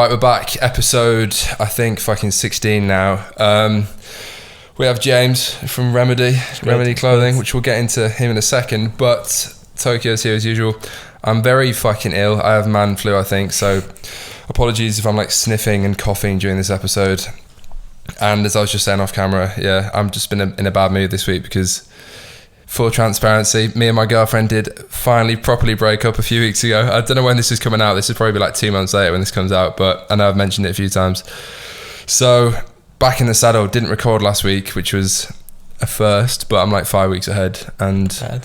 Right, we're back. Episode, I think, fucking 16 now. We have James from Remedy Clothing, which we'll get into him in a second. But Tokyo's here as usual. I'm very fucking ill. I have man flu, I think. So apologies if I'm like sniffing and coughing during this episode. And as I was just saying off camera, yeah, I'm just been in a bad mood this week because, full transparency, me and my girlfriend did finally properly break up a few weeks ago. I don't know when this is coming out. This is probably like 2 months later when this comes out, but I know I've mentioned it a few times. So back in the saddle, didn't record last week, which was a first, but I'm like 5 weeks ahead. And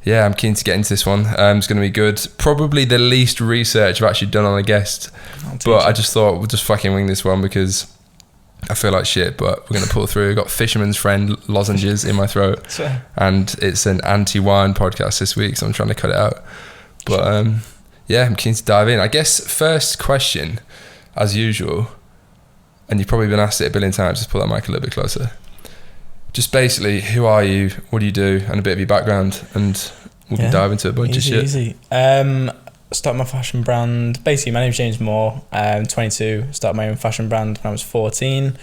yeah, I'm keen to get into this one. It's going to be good. Probably the least research I've actually done on a guest, but I just thought we'll just fucking wing this one because I feel like shit, but we're going to pull through. We've got Fisherman's Friend lozenges in my throat, and it's an anti-wine podcast this week, so I'm trying to cut it out. But yeah, I'm keen to dive in. I guess first question, as usual, and you've probably been asked it a billion times, just pull that mic a little bit closer. Just basically, who are you, what do you do, and a bit of your background, and we can dive into a bunch of shit. Easy. Started my fashion brand. Basically, my name's James Moore. I'm 22. Started my own fashion brand when I was 14.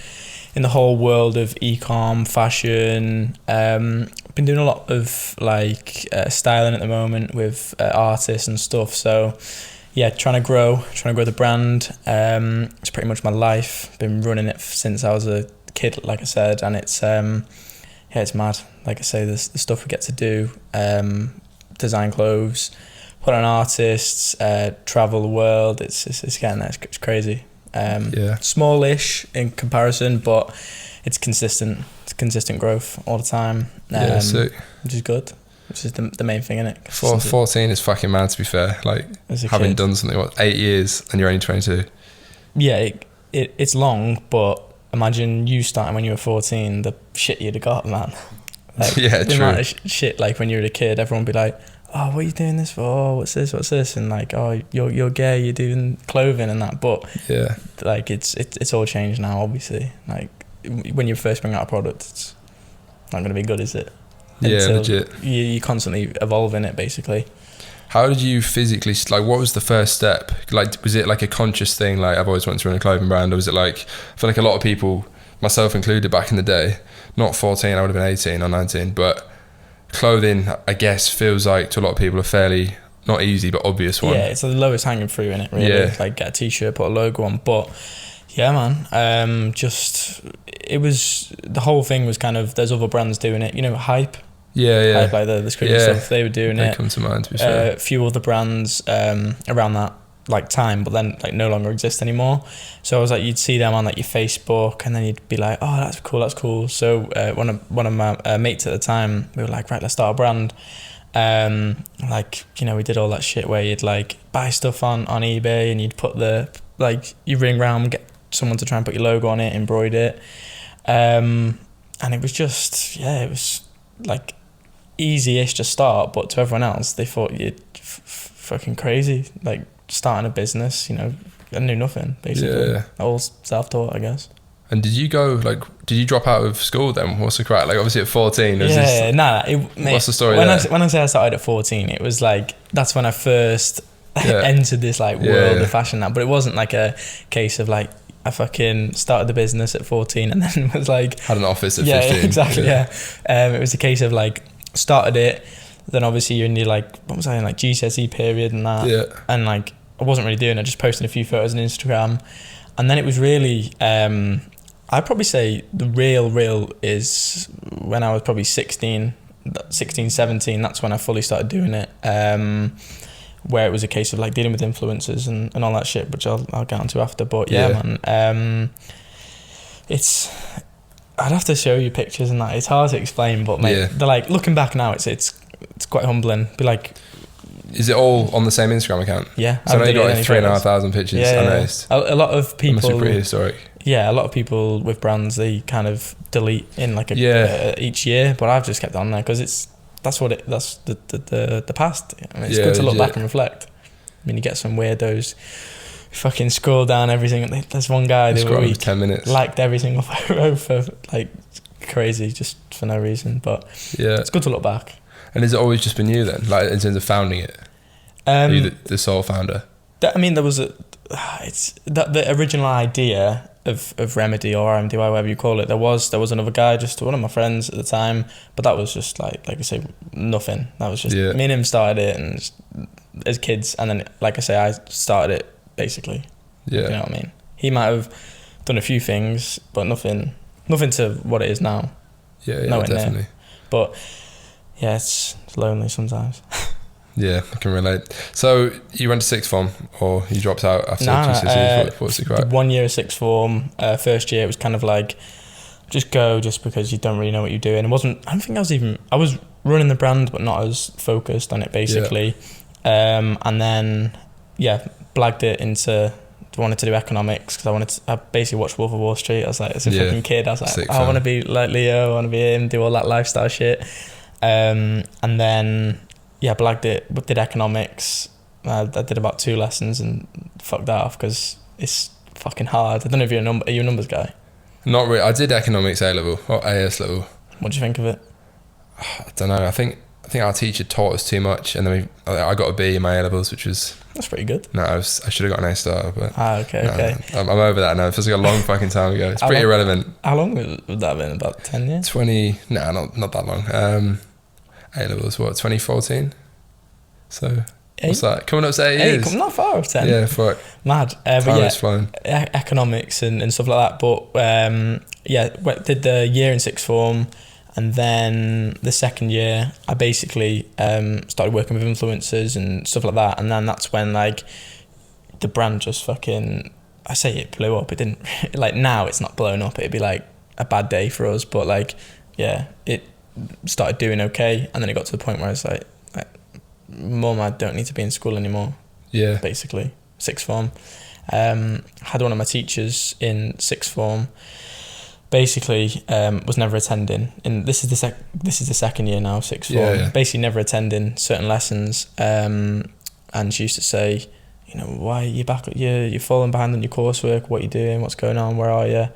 In the whole world of ecom, fashion. Been doing a lot of like styling at the moment with artists and stuff. So yeah, trying to grow the brand. It's pretty much my life. Been running it since I was a kid, like I said, and it's it's mad. Like I say, the stuff we get to do, design clothes, put on artists, travel the world. It's getting there. It's crazy. Smallish in comparison, but it's consistent. It's consistent growth all the time. Which is good. Which is the main thing, innit? 14 is fucking mad, to be fair. Like having done something 8 years and you're only 22. Yeah, it's long, but imagine you starting when you were 14. The shit you'd have got, man. Like, yeah, the true. amount of shit, like when you were a kid, everyone would be like, oh, what are you doing this for? Oh, what's this? And like, oh, you're gay, you're doing clothing and that. But yeah, like it's all changed now, obviously. Like when you first bring out a product, it's not going to be good, is it? Yeah, legit. You're constantly evolving it, basically. How did you physically, like, what was the first step? Like, was it like a conscious thing, like, I've always wanted to run a clothing brand, or was it like, I feel like a lot of people, myself included back in the day, not 14, I would have been 18 or 19, but clothing, I guess, feels like to a lot of people a fairly, not easy, but obvious one. Yeah, it's the lowest hanging fruit in it, really. Yeah. Like, get a t-shirt, put a logo on, but yeah, man, it was, the whole thing was kind of, there's other brands doing it, you know, Hype. Yeah. Hype, like the screen stuff, they were doing it. They come to mind, to be fair. A few other brands around that like time, but then like no longer exist anymore. So I was like, you'd see them on like your Facebook, and then you'd be like, oh, that's cool. So one of my mates at the time, we were like, right, let's start a brand. Like, you know, we did all that shit where you'd like buy stuff on eBay, and you'd put you ring round, get someone to try and put your logo on it, embroider it, and it was just, it was like easy-ish to start, but to everyone else they thought you're fucking crazy, like starting a business, you know. I knew nothing, basically. All self-taught, I guess. And did you drop out of school then? What's the crack? Like, obviously at 14 what's the story when there? When I say I started at 14, it was like, that's when I first entered this like world of fashion now. But it wasn't like a case of like I fucking started the business at 14 and then was like, had an office at 15. Yeah, exactly. It was a case of like, started it, then obviously you're in your like, what was I in, like GCSE period and that, and like I wasn't really doing it, just posting a few photos on Instagram, and then it was really I'd probably say the real is when I was probably 16, 17, that's when I fully started doing it, where it was a case of like dealing with influencers and all that shit, which I'll get onto after. But man, I'd have to show you pictures and that. It's hard to explain, but mate, they're like, looking back now, it's quite humbling. Be like, is it all on the same Instagram account? Yeah, so I know you got like 3,500 pictures. I noticed. A lot of people. Must be pretty historic. Yeah, a lot of people with brands, they kind of delete in like each year, but I've just kept on there because that's the past. I mean, it's good to look back and reflect. I mean, you get some weirdos. Fucking scroll down everything. There's one guy the other week 10 minutes liked every single photo for like crazy, just for no reason. But it's good to look back. And has it always just been you then, like in terms of founding it? Are you the sole founder? I mean, there was it's that the original idea of Remedy or RMDY, whatever you call it. There was another guy, just one of my friends at the time, but that was just like I say, nothing. That was just me and him started it, and just, as kids, and then like I say, I started it basically. Yeah, you know what I mean. He might have done a few things, but nothing to what it is now. Yeah, definitely. Near. But yeah, it's lonely sometimes. Yeah, I can relate. So you went to sixth form, or you dropped out after GCSE? 1 year of sixth form. First year it was kind of like just go, just because you don't really know what you're doing. I don't think I was running the brand, but not as focused on it basically. Yeah. And then blagged it into. Wanted to do economics because I basically watched Wolf of Wall Street. I was like, as a fucking kid, I was like, I want to be like Leo, I want to be him, do all that lifestyle shit. And then blagged it, did economics. I did about 2 lessons and fucked that off because it's fucking hard. I don't know if are you a numbers guy? Not really. I did economics A level or AS level. What do you think of it? I don't know. I think our teacher taught us too much, and then I got a B in my A levels, which was. That's pretty good. No, I should have got an A star, but okay. I'm over that now. It feels like a long fucking time ago. It's pretty irrelevant. How long would that have been? About 10 years? 20. No, not that long. A levels, 2014. So 8? What's that? Coming up to 8 years. Not far off 10. Yeah, fuck. Mad. Time is flying. Economics and stuff like that. But did the year in sixth form. And then the second year, I basically started working with influencers and stuff like that. And then that's when like the brand just fucking, I say it blew up. It didn't, like now it's not blown up. It'd be like a bad day for us. But like, it started doing okay. And then it got to the point where it's like Mum, I don't need to be in school anymore. Yeah. Basically, sixth form. Had one of my teachers in sixth form. Basically, was never attending. And this is the second year now, sixth form. Yeah. Basically, never attending certain lessons. And she used to say, why are you back? You're falling behind on your coursework. What are you doing? What's going on? Where are you?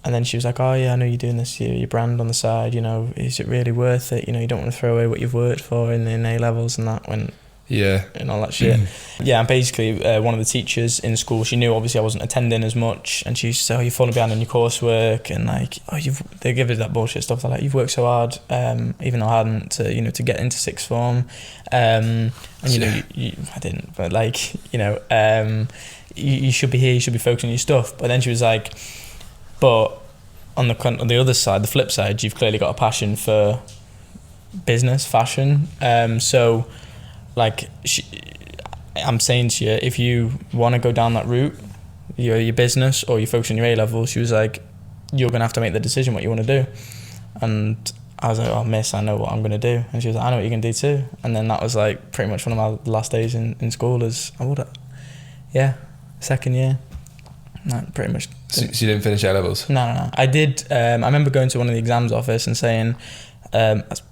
And then she was like, oh yeah, I know you're doing this. Your brand on the side. Is it really worth it? You don't want to throw away what you've worked for in A levels and that when. Yeah. And all that shit. And basically one of the teachers in school, she knew obviously I wasn't attending as much, and she used to say, you're falling behind on your coursework, and like, they give us that bullshit stuff. They're like, you've worked so hard, even though I hadn't, to get into sixth form. And I didn't, but like, you should be here, you should be focusing on your stuff. But then she was like, but on the other side, the flip side, you've clearly got a passion for business, fashion. So like, I'm saying to you, if you want to go down that route, your business, or you focus on your A level, she was like, you're going to have to make the decision what you want to do. And I was like, oh miss, I know what I'm going to do. And she was like, I know what you're going to do too. And then that was like pretty much one of my last days in school second year. Pretty much. So you didn't finish A levels? No. I did. I remember going to one of the exams office and saying, that's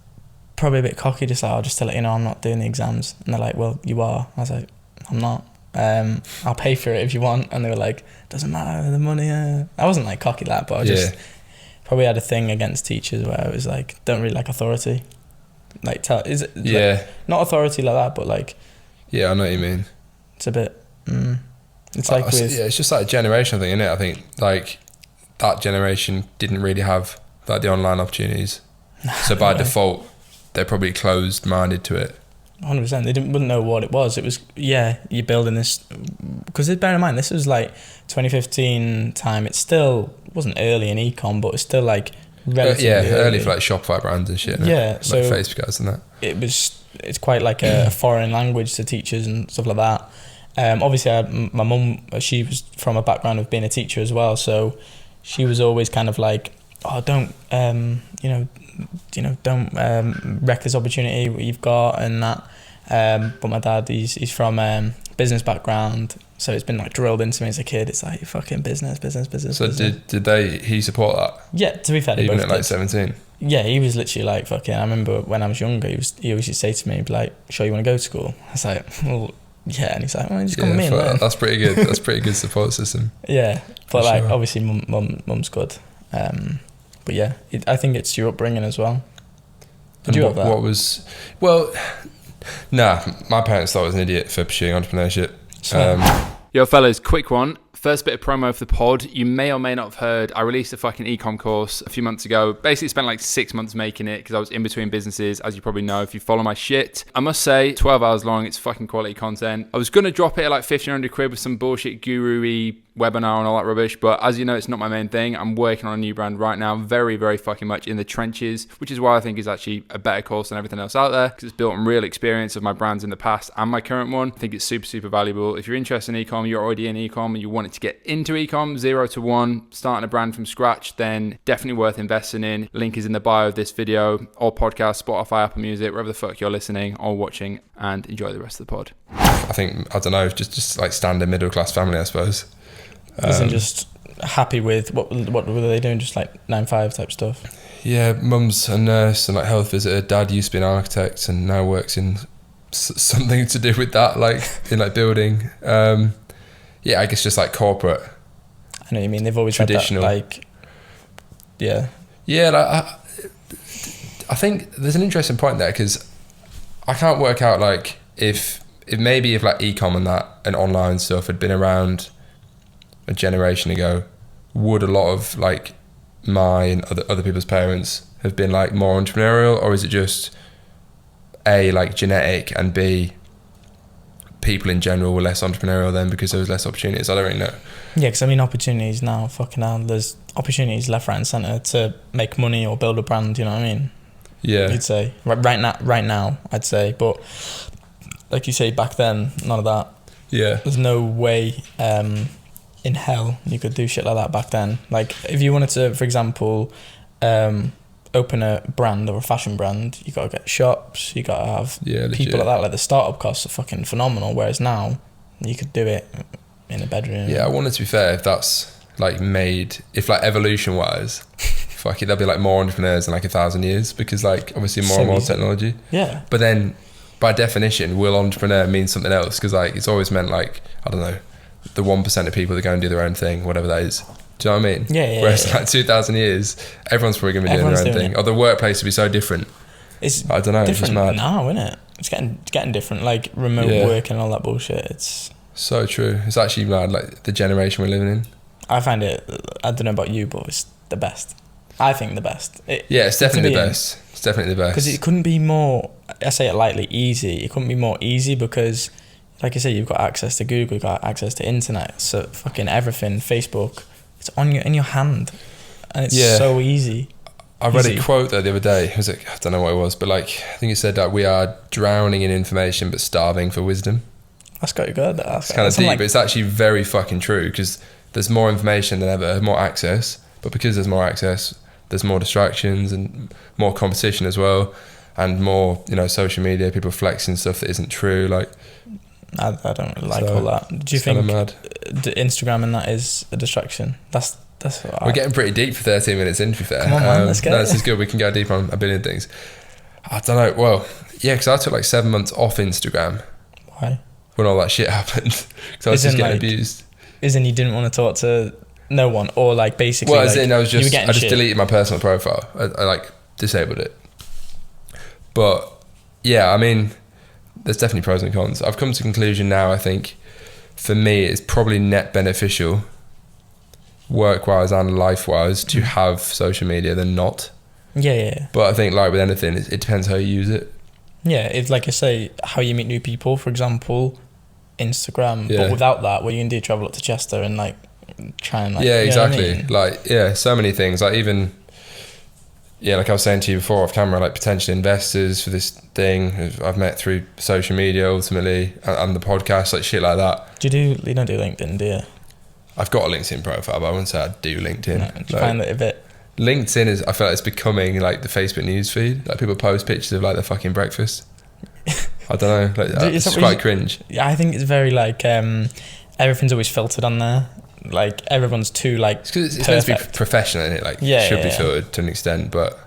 probably a bit cocky, just like, just to let you know I'm not doing the exams. And they're like, well, you are. I was like, I'm not. I'll pay for it if you want. And they were like, doesn't matter, the money. I wasn't like cocky like that, but I just probably had a thing against teachers where I was like, don't really like authority. Like, like, not authority like that, but like, I know what you mean. It's a bit. It's like it's just like a generation thing, isn't it? I think like that generation didn't really have like the online opportunities, so by default they're probably closed-minded to it. 100%. They wouldn't know what it was. It was, you're building this, because bear in mind this was like 2015 time. It still wasn't early in ecom, but it's still like relatively early for like Shopify brands and shit. Like so Facebook guys and that. It's quite like a foreign language to teachers and stuff like that. Obviously my mum, she was from a background of being a teacher as well, so she was always kind of like, oh, don't don't wreck this opportunity what you've got and that. But my dad, he's from business background, so it's been like drilled into me as a kid. It's like fucking business. So did he support that? Yeah, to be fair, even at like 17. Yeah, he was literally like fucking. I remember when I was younger, he always used to say to me, like, "Sure, you want to go to school?" I was like, "Well, yeah," and he's like, "Well, just come with me and learn." That's pretty good. That's pretty good support system. Yeah, but like obviously, mum's good. But yeah, I think it's your upbringing as well. Did you have that? What was... Well, nah, my parents thought I was an idiot for pursuing entrepreneurship. Yo, fellas, quick one. First bit of promo for the pod. You may or may not have heard, I released a fucking ecom course a few months ago. Basically spent like 6 months making it because I was in between businesses, as you probably know if you follow my shit. I must say, 12 hours long, it's fucking quality content. I was going to drop it at like 1,500 quid with some bullshit guru-y webinar and all that rubbish, but as you know, it's not my main thing. I'm working on a new brand right now, very, very fucking much in the trenches, which is why I think it's actually a better course than everything else out there, because it's built on real experience of my brands in the past and my current one. I think it's super, super valuable. If you're interested in ecom, you're already in ecom, and you wanted to get into ecom, 0 to 1, starting a brand from scratch, then definitely worth investing in. Link is in the bio of this video, or podcast, Spotify, Apple Music, wherever the fuck you're listening or watching, and enjoy the rest of the pod. I think, I don't know, just like standard middle class family, I suppose. Isn't just happy with what were they doing? Just like 9-5 type stuff. Yeah, mum's a nurse and like health visitor. Dad used to be an architect and now works in something to do with that, like in like building. Yeah, I guess just like corporate. I know what you mean. They've always traditional. Had that, like, yeah. Yeah, like I think there's an interesting point there, because I can't work out like if maybe if like ecom and that and online stuff had been around a generation ago, would a lot of like my and other people's parents have been like more entrepreneurial, or is it just A, like genetic, and B, people in general were less entrepreneurial then because there was less opportunities? I don't really know. Yeah, because I mean, opportunities now, fucking hell, there's opportunities left, right and centre to make money or build a brand, you know what I mean? Yeah. You'd say. Right now, I'd say. But like you say, back then, none of that. Yeah. There's no way in hell you could do shit like that back then. Like, if you wanted to, for example, open a brand or a fashion brand, you got to get shops, you got to have people like that. Like, the startup costs are fucking phenomenal, whereas now you could do it in a bedroom. Yeah, I wanted to be fair, if that's like made, if like evolution wise, fuck it, there'll be like more entrepreneurs in like 1,000 years, because like obviously more and more technology. Yeah. But then by definition, will entrepreneur mean something else? Because like it's always meant like, I don't know, the 1% of people that go and do their own thing, whatever that is. Do you know what I mean? Yeah. Whereas like 2,000 years, everyone's probably going to be doing their own thing. Or the workplace will be so different. It's I don't know, it's just mad. now, isn't it? It's getting different, like remote work and all that bullshit. It's so true. It's actually mad, like the generation we're living in. I find it, I don't know about you, but it's the best. I think the best. It's definitely the best. It's definitely the best. Because it couldn't be more, I say it lightly, easy. It couldn't be more easy because, like I say, you've got access to Google, you've got access to internet, so fucking everything, Facebook, it's in your hand, and it's so easy. I read a quote though the other day. It was like, I don't know what it was, but like I think it said that we are drowning in information but starving for wisdom. That's got you good. It's kind of deep, but it's actually very fucking true, because there's more information than ever, more access, but because there's more access, there's more distractions and more competition as well, and more, you know, social media, people flexing stuff that isn't true. Like, I don't really like all that. Do you think mad. Instagram and that is a distraction? That's what we're getting pretty deep for 13 minutes in, to be fair. Come on, man, let's get it. This is good. We can go deep on a billion things. I don't know. Well, yeah, because I took like 7 months off Instagram. Why? When all that shit happened. Because I was just getting abused. As in you didn't want to talk to no one, or like basically... Well, as in I just deleted my personal profile. I like disabled it. But yeah, I mean, there's definitely pros and cons. I've come to the conclusion now, I think, for me, it's probably net beneficial, work-wise and life-wise, to have social media than not. Yeah. But I think, like with anything, it depends how you use it. Yeah, it's like I say, how you meet new people, for example, Instagram. Yeah. But without that, what you can do, travel up to Chester and like try and like... Yeah, exactly. You know what I mean? Like, yeah, so many things. Like even... Yeah, like I was saying to you before off camera, like potential investors for this thing I've met through social media ultimately, and the podcast, like shit like that. You don't do LinkedIn, do you? I've got a LinkedIn profile, but I wouldn't say I do LinkedIn. No, do you find it a bit... LinkedIn is, I feel like it's becoming like the Facebook news feed. Like people post pictures of like their fucking breakfast. I don't know, like it's quite cringe. Yeah, I think it's very like everything's always filtered on there. Like everyone's too like it's meant to be professional, isn't it? Like should be filtered to an extent, but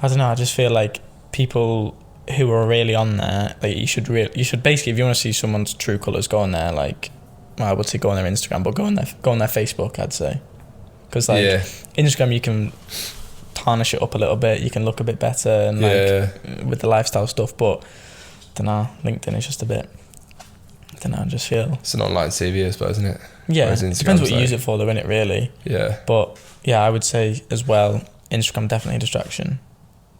I don't know. I just feel like people who are really on there, like you should basically, if you want to see someone's true colours, go on there. Like, well, I would say go on their Instagram, but go on their Facebook, I'd say, because like Instagram you can tarnish it up a little bit, you can look a bit better, and like with the lifestyle stuff, but I don't know, LinkedIn is just a bit I don't know, I just feel... It's an online CV, I suppose, isn't it? Yeah, Whereas it depends what Instagram's you use it for, though, innit, really? Yeah. But, yeah, I would say, as well, Instagram definitely a distraction.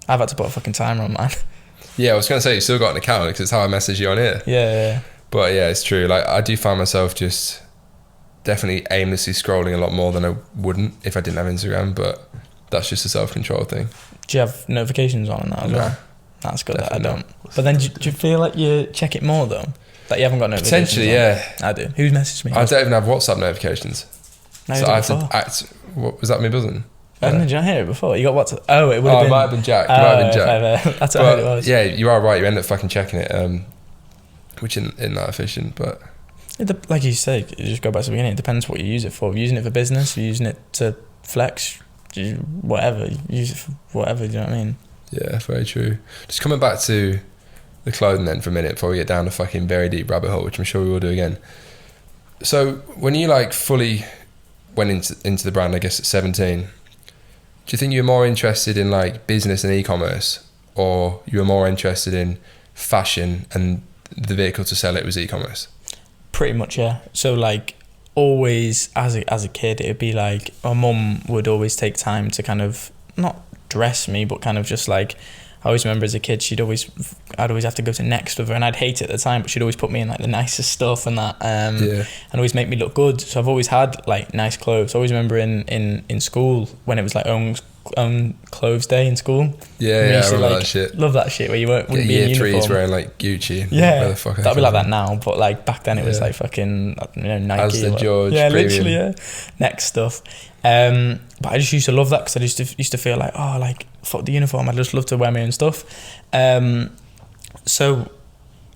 I've had to put a fucking timer on mine. Yeah, I was going to say, you still got an account, because it's how I message you on here. Yeah. But, yeah, it's true. Like, I do find myself just definitely aimlessly scrolling a lot more than I wouldn't if I didn't have Instagram, but that's just a self-control thing. Do you have notifications on that as No. well? That's good that I Definitely don't. not. But then do you feel like you check it more, though? That you haven't got notifications Potentially, on? yeah. I do. Who's messaged me? I don't even have WhatsApp notifications. No, So you I did have before. to act... What, was that me buzzing? Did you not hear it before? You got WhatsApp? Oh, it would have Oh, been... it might have been Jack. It might have been Jack. Fair. That's what I heard it But, was. yeah, you are right. You end up fucking checking it, which isn't that efficient, but... Like you say, you just go back to the beginning. It depends what you use it for. If you're using it for business, you're using it to flex, whatever. Use it for whatever, do you know what I mean? Yeah, very true. Just coming back to the clothing then for a minute before we get down a fucking very deep rabbit hole, which I'm sure we will do again. So when you like fully went into the brand, I guess at 17, do you think you were more interested in like business and e-commerce, or you were more interested in fashion and the vehicle to sell it was e-commerce? Pretty much, yeah. So like always as a kid, it'd be like my mum would always take time to kind of not dress me, but kind of just like, I always remember as a kid, I'd always have to go to Next with her, and I'd hate it at the time, but she'd always put me in like the nicest stuff and that, and always make me look good. So I've always had like nice clothes. I always remember in school when it was like own clothes day in school. Yeah, I remember that shit. Love that shit where you wouldn't be in year uniform. threes wearing like Gucci. Yeah, where the fuck that'd be like that now, but like back then it was like fucking, you know, Nike. As the George yeah, premium. literally, yeah. Next stuff. But I just used to love that because I used to feel like, oh, like fuck the uniform. I just love to wear my own stuff. So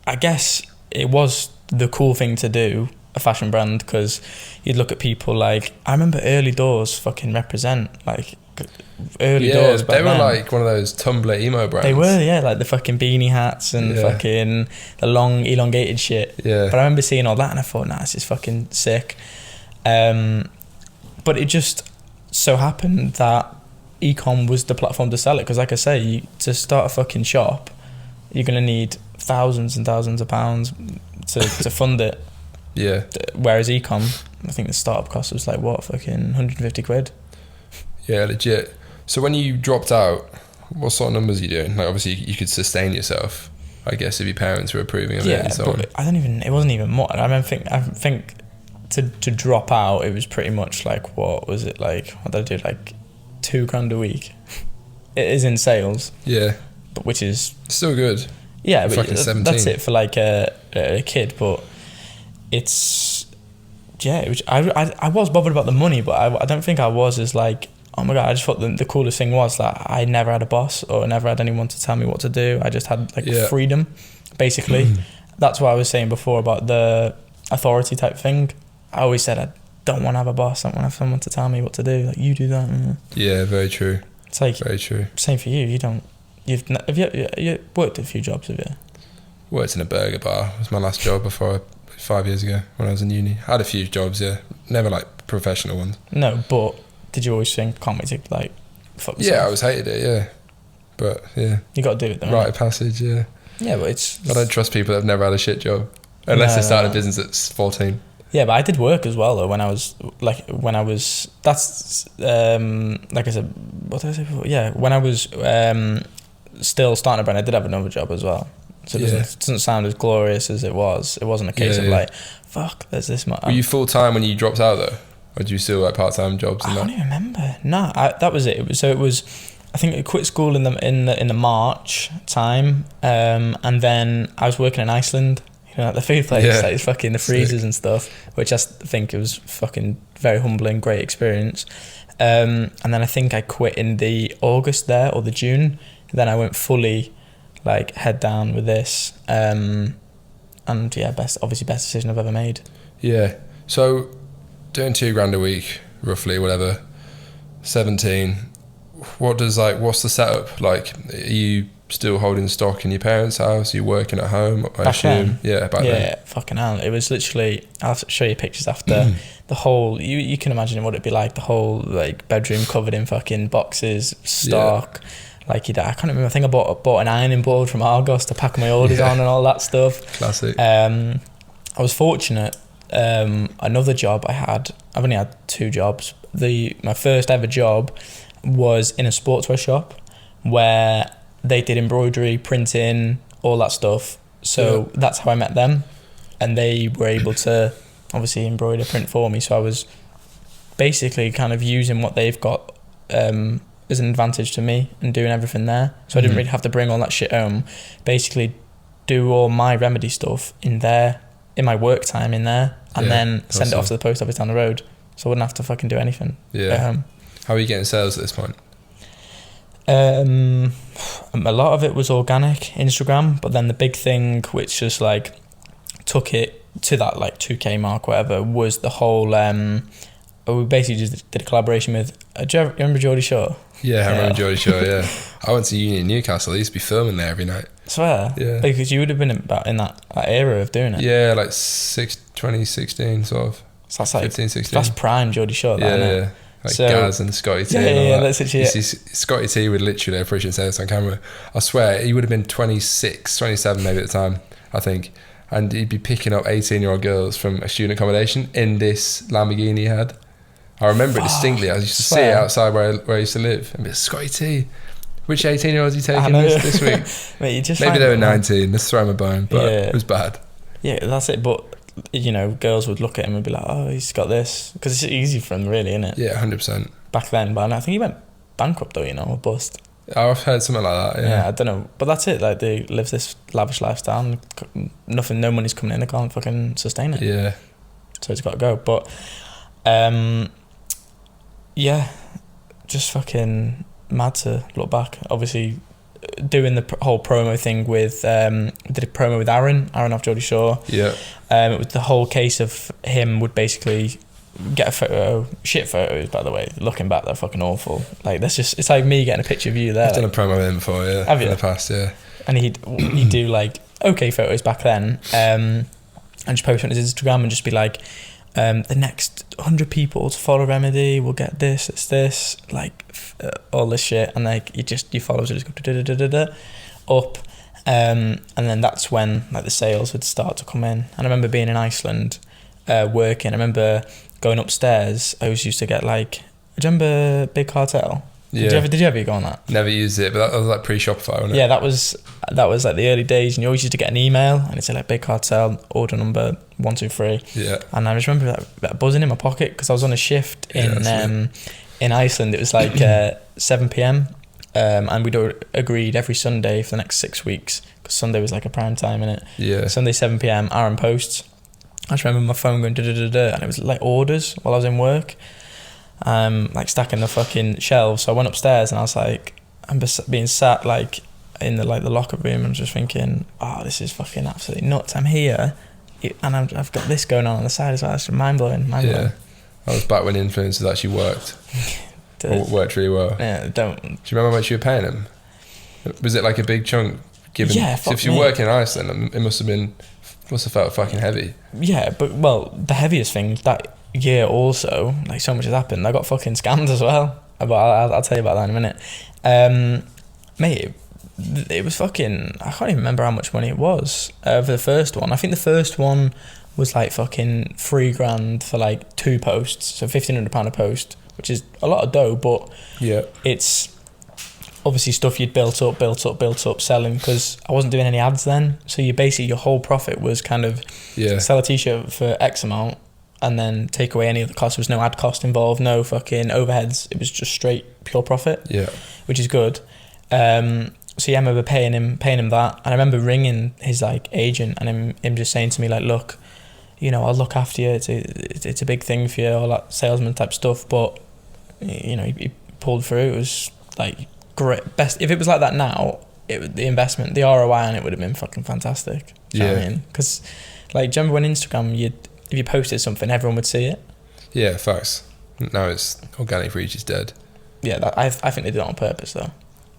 I guess it was the cool thing to do, a fashion brand, because you'd look at people like, I remember Early Doors fucking represent like Early Doors. They were like one of those Tumblr emo brands. They were, yeah, like the fucking beanie hats and fucking the long elongated shit. Yeah. But I remember seeing all that and I thought, nah, this is fucking sick. But it just so happened that Ecom was the platform to sell it, because like I say, to start a fucking shop, you're going to need thousands and thousands of pounds to fund it. Yeah. Whereas Ecom, I think the startup cost was like, what, fucking 150 quid? Yeah, legit. So when you dropped out, what sort of numbers are you doing? Like obviously you could sustain yourself, I guess, if your parents were approving of it and so on. It wasn't even more. I think to drop out, it was pretty much like, what was it like? What did I do? Like $2,000 a week. It is in sales. Yeah. But which is still good. Yeah, but fucking 17. That's it for like a kid. But it's I was bothered about the money, but I don't think I was as like, oh my god. I just thought the coolest thing was that I never had a boss or never had anyone to tell me what to do. I just had like freedom, basically. That's what I was saying before about the authority type thing. I always said I don't want to have a boss. I don't want to have someone to tell me what to do. Like, you do that. Yeah, very true. It's like very true. Same for you. Have you worked a few jobs, have you? Worked in a burger bar. It was my last job before 5 years ago when I was in uni. I had a few jobs, yeah. Never like professional ones. No, but did you always think, can't wait to like fuck myself? Yeah, I always hated it, yeah. But yeah. You got to do it though. Rite of passage, yeah. Yeah, but it's... I don't trust people that have never had a shit job. Unless they started a business at 14. Yeah, but I did work as well though like I said, what did I say before? Yeah, when I was still starting a brand, I did have another job as well. So it doesn't sound as glorious as it was. It wasn't a case of like, fuck, there's this much. Were you full time when you dropped out though? Or did you still like part time jobs? I don't even remember. No, that was it. It was. I think I quit school in the March time, and then I was working in Iceland. You know, like the food place, like fucking the freezers and stuff, which I think it was fucking very humbling, great experience. And then I think I quit in the August there or the June. Then I went fully, like, head down with this. And yeah, best decision I've ever made. Yeah. So, doing $2,000 a week, roughly, whatever. 17. What's the setup like? Are you still holding stock in your parents' house? Are you working at home? I assume. Yeah, back then. Yeah, fucking hell. It was literally, I'll show you pictures after. The whole, you can imagine what it'd be like, the whole like bedroom covered in fucking boxes, stock. Yeah. Like, I can't remember, I think I bought an ironing board from Argos to pack my orders on and all that stuff. Classic. I was fortunate. Another job I've only had 2 jobs. My first ever job was in a sportswear shop where they did embroidery, printing, all that stuff. So that's how I met them, and they were able to obviously embroider, print for me. So I was basically kind of using what they've got as an advantage to me and doing everything there. So I didn't really have to bring all that shit home. Basically do all my Remedy stuff in my work time in there, and then send it off to the post office down the road. So I wouldn't have to fucking do anything at home. How are you getting sales at this point? A lot of it was organic, Instagram, but then the big thing which just like took it to that like 2k mark, whatever, was the whole we basically just did a collaboration with do you remember Geordie Shore? Yeah, I remember Geordie Shore. Yeah, I went to uni in Newcastle. I used to be filming there every night. I swear. Yeah, because you would have been about in that era of doing it. Yeah, like 2016 sort of. So that's like 15, 16. That's prime Geordie Shore. Yeah. Like so, Gaz and Scotty T. Yeah, that's literally it. Scotty T would literally, I appreciate saying this on camera, I swear he would have been 26, 27 maybe at the time, I think, and he'd be picking up 18-year-old girls from a student accommodation in this Lamborghini he had. I remember it distinctly. I used to see it outside where I used to live, and be like, Scotty T, which 18-year-olds are you taking this week? Mate, maybe they were 19, let's throw him a bone, but it was bad. Yeah, that's it, but you know, girls would look at him and be like, oh, he's got this, because it's easy for him, really, isn't it? Yeah, 100%. Back then, but I think he went bankrupt though, you know, or bust. I've heard something like that. Yeah, I don't know, but that's it. Like, they live this lavish lifestyle, and no money's coming in, they can't fucking sustain it. Yeah, so it's got to go. But yeah, just fucking mad to look back. Obviously, doing the whole promo thing with did a promo with Aaron off Geordie Shore. Yeah. It was the whole case of him would basically get a photo, shit photos, by the way, looking back, they're fucking awful. Like, that's just, it's like me getting a picture of you there. I've done a promo with him before, yeah. Have you? In the past, yeah. And he'd do like okay photos back then, and just post on his Instagram and just be like, the next 100 people to follow Remedy will get this, like all this shit, and like your followers would just go up, and then that's when like the sales would start to come in. And I remember being in Iceland, working. I remember going upstairs. I always used to get like, do you remember Big Cartel? Yeah. Did you ever go on that? Never used it, but that was like pre-Shopify, wasn't it? Yeah, that was like the early days, and you always used to get an email and it said like Big Cartel, order number 123. Yeah. And I just remember that buzzing in my pocket because I was on a shift in Iceland. It was like 7 p.m. And we'd agreed every Sunday for the next 6 weeks, because Sunday was like a prime time, innit? Yeah. Sunday 7 p.m. Aaron posts. I just remember my phone going da-da-da-da, and it was like orders while I was in work. Like stacking the fucking shelves. So I went upstairs and I was like, I'm being sat like in the locker room and just thinking, oh, this is fucking absolutely nuts. I'm here and I've got this going on the side as well. It's mind blowing. Yeah, I was back when influencers actually worked. Worked really well. Yeah, Do you remember how much you were paying them? Was it like a big chunk given? Yeah, so if you're working in Iceland, it must have felt fucking heavy. Yeah, but well, the heaviest thing that year also, like, so much has happened. I got fucking scammed as well, but I'll tell you about that in a minute. Mate, it was fucking, I can't even remember how much money it was for the first one. I think the first one was like fucking $3,000 for like 2 posts, so £1,500 a post, which is a lot of dough, but yeah, it's obviously stuff you'd built up selling, because I wasn't doing any ads then. So your whole profit was kind of sell a t-shirt for X amount and then take away any of the costs. There was no ad cost involved, no fucking overheads. It was just straight pure profit, which is good. So yeah, I remember paying him that, and I remember ringing his like agent and him just saying to me like, look, you know, I'll look after you. It's a big thing for you, all that salesman type stuff. But you know, he pulled through. It was like great. Best if it was like that now, the investment, the ROI on it would have been fucking fantastic. Do you know what I mean? Because like, do you remember when Instagram, if you posted something, everyone would see it? Yeah, facts. Now it's organic reach is dead. Yeah, I think they did it on purpose though.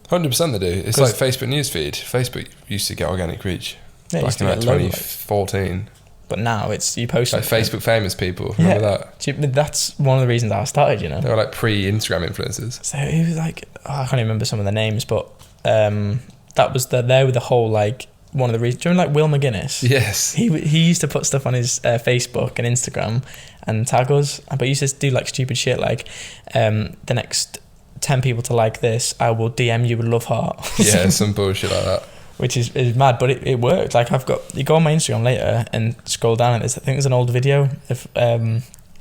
100% they do. It's like Facebook newsfeed. Facebook used to get organic reach back in like 2014. But now it's, you post like Facebook famous people. Remember that? That's one of the reasons I started, you know. They were like pre-Instagram influencers. So it was like, I can't even remember some of the names, but that was there with the whole like one of the reasons. Do you remember like Will McGuinness? Yes. He used to put stuff on his Facebook and Instagram and tag us, but he used to do like stupid shit like the next 10 people to like this, I will DM you a love heart. Yeah, some bullshit like that. Which is mad, but it worked. Like you go on my Instagram later and scroll down, and I think there's an old video of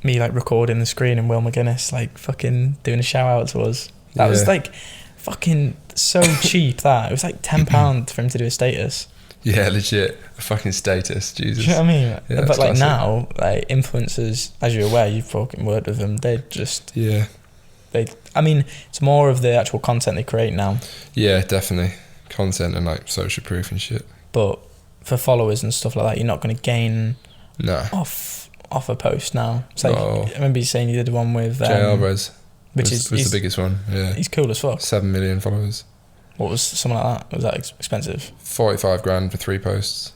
me like recording the screen and Will McGuinness like fucking doing a shout out to us. That was like fucking so cheap. That it was like £10 for him to do a status. Yeah, legit. A fucking status, Jesus. Do you know what I mean? Yeah, but like classic. now, like influencers, as you're aware, you've fucking worked with them. They just I mean, it's more of the actual content they create now. Yeah, definitely. Content and like social proof and shit. But for followers and stuff like that, you're not going to gain off a post now. It's like, I remember you saying you did one with J. Alvarez, which was the biggest one. Yeah, he's cool as fuck. 7 million followers. What was something like that? Was that expensive? 45 grand for 3 posts.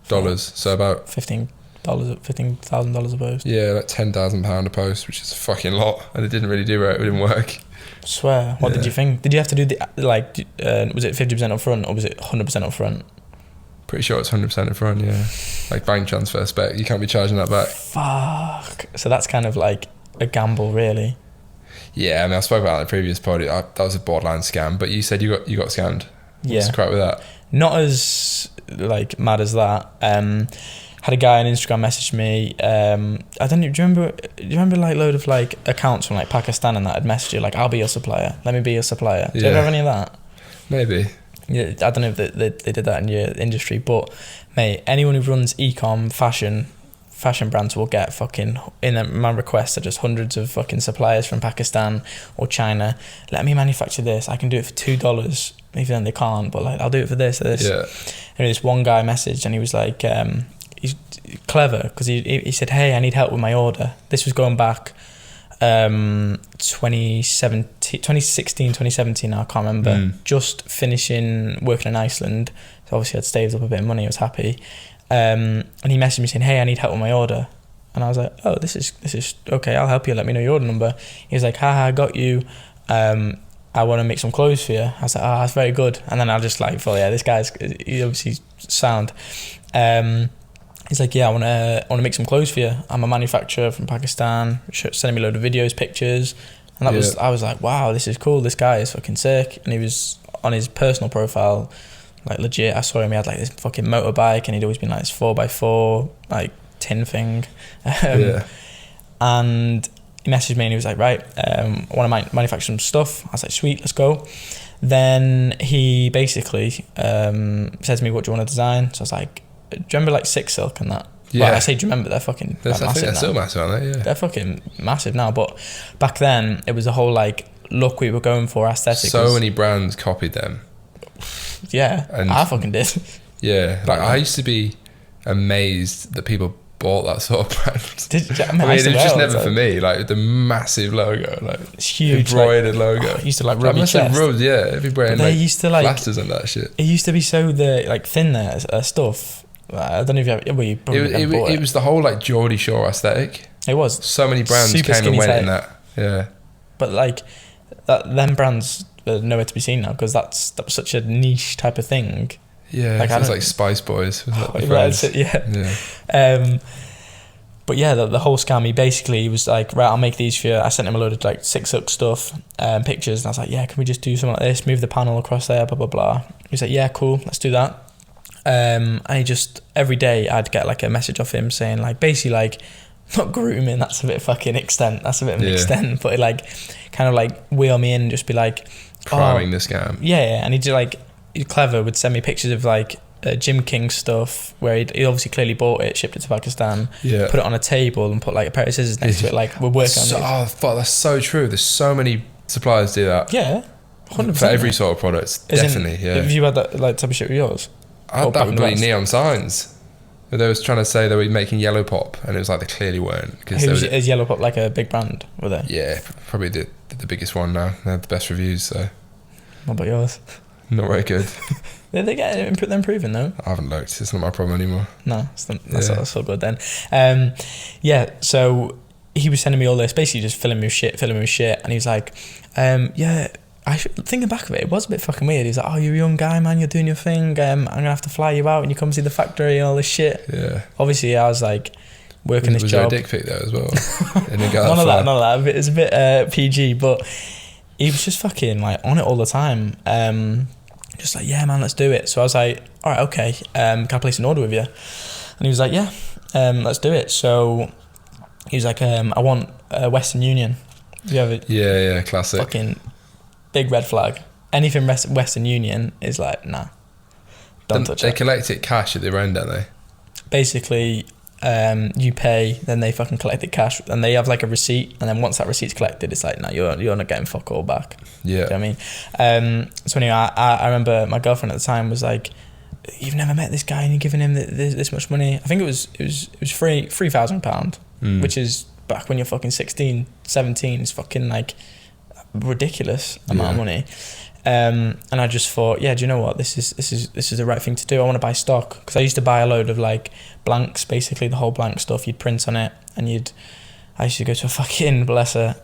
Dollars. So about $15,000 a post. Yeah, like £10,000 a post, which is a fucking lot, and it didn't really do right. It didn't work. Swear. What did you think? Did you have to do the was it 50% up front or was it 100% up front? Pretty sure it's 100% up front. Yeah, like bank transfer spec. You can't be charging that back. Fuck. So that's kind of like a gamble, really. Yeah, I mean, I spoke about it in the previous pod. That was a borderline scam. But you said you got scammed. Yeah. What's the crack with that? Not as like mad as that. Had a guy on Instagram message me. I don't know. Do you remember like load of like accounts from like Pakistan and that had messaged you like, I'll be your supplier. Let me be your supplier. Do you ever have any of that? Maybe. Yeah, I don't know if they did that in your industry, but mate, anyone who runs ecom fashion brands will get fucking my requests are just hundreds of fucking suppliers from Pakistan or China. Let me manufacture this. I can do it for $2, even though they can't. But like, I'll do it for this. Yeah. And this one guy messaged and he was like, he's clever because he said, hey, I need help with my order. This was going back 2016, 2017, I can't remember. Just finishing working in Iceland, so obviously I'd saved up a bit of money. I was happy, and he messaged me saying, hey, I need help with my order. And I was like, oh, this is okay, I'll help you, let me know your order number. He was like, haha, I got you, I want to make some clothes for you. I was like, oh, that's very good. And then I just like, well, yeah, this guy's, he's obviously sound. He's like, yeah, I want to make some clothes for you. I'm a manufacturer from Pakistan. Sending me a load of videos, pictures, and I was like, wow, this is cool. This guy is fucking sick. And he was on his personal profile, like legit. I saw him. He had like this fucking motorbike, and he'd always been like this 4x4 like tin thing. And he messaged me, and he was like, right, I want to manufacture some stuff. I was like, sweet, let's go. Then he basically said to me, what do you want to design? So I was like, do you remember like Six Silk and that? Yeah. Well, I say, do you remember? They're fucking I think massive they're now. still massive, aren't they? Yeah. They're fucking massive now. But back then, it was the whole like look we were going for, aesthetic. So many brands copied them. Yeah, and I fucking did. Yeah, like I used to be amazed that people bought that sort of brand. I mean, it was just never for me. Like the massive logo, like it's huge, embroidered logo. I used to like rub your chest. Rubbed, yeah, every brand. They used to like plasters and that shit. It used to be so thin there stuff. I don't know if you have. Well, you probably it was the whole like Geordie Shore aesthetic. It was. So many brands super came and went tight. in that. Yeah. But like them brands are nowhere to be seen now because that was such a niche type of thing. Yeah, like, it was like Spice Boys. Was like yeah. But yeah, the whole scam, he was like, right, I'll make these for you. I sent him a load of like Six Silk stuff, pictures, and I was like, yeah, can we just do something like this, move the panel across there, blah, blah, blah. He was like, yeah, cool, let's do that. And he just, every day I'd get like a message off him saying like, basically like, not grooming, that's a bit fucking extent, that's a bit of an extent, but like, kind of like wheel me in and just be like, priming the scam. Yeah, and he'd clever, would send me pictures of like, Jim King stuff where he obviously clearly bought it, shipped it to Pakistan, put it on a table and put like a pair of scissors next to it, like we're working on it. Oh fuck, that's so true. There's so many suppliers do that. Yeah, 100%. For every sort of product, definitely. Have you had that like type of shit with yours? I had that with bloody neon signs. They was trying to say they were making Yellow Pop, and it was like they clearly weren't. Is Yellow Pop like a big brand? Were they? Yeah, probably the biggest one now. They have the best reviews. So. What about yours? Not very good. Did they get improving though? I haven't looked. It's not my problem anymore. No, that's all good then. So he was sending me all this, basically just filling me with shit, and he was like, yeah, thinking back of it, it was a bit fucking weird. He was like, "Oh, you're a young guy, man. You're doing your thing. I'm gonna have to fly you out and you come see the factory and all this shit." Yeah. Obviously, I was like working this was job. Was there a dick pic there as well? None of that. It's a bit PG, but he was just fucking like on it all the time. Just like, yeah, man, let's do it. So I was like, all right, okay. Can I place an order with you? And he was like, yeah, let's do it. So he was like, I want Western Union. You have it? Yeah, classic. Fucking big red flag. Anything Western Union is like, nah, don't touch it. They collect it cash at their end, don't they? Basically, you pay, then they fucking collect the cash, and they have like a receipt, and then once that receipt's collected, it's like, no, you're not getting fuck all back. Yeah. Do you know what I mean? So anyway, I remember my girlfriend at the time was like, "You've never met this guy and you're giving him this much money." I think it was £3,000, which is back when you're fucking 16, 17, it's fucking like ridiculous amount of money. And I just thought, yeah, do you know what? This is the right thing to do. I want to buy stock, because I used to buy a load of like blanks, basically the whole blank stuff. You'd print on it, and I used to go to a fucking, bless her,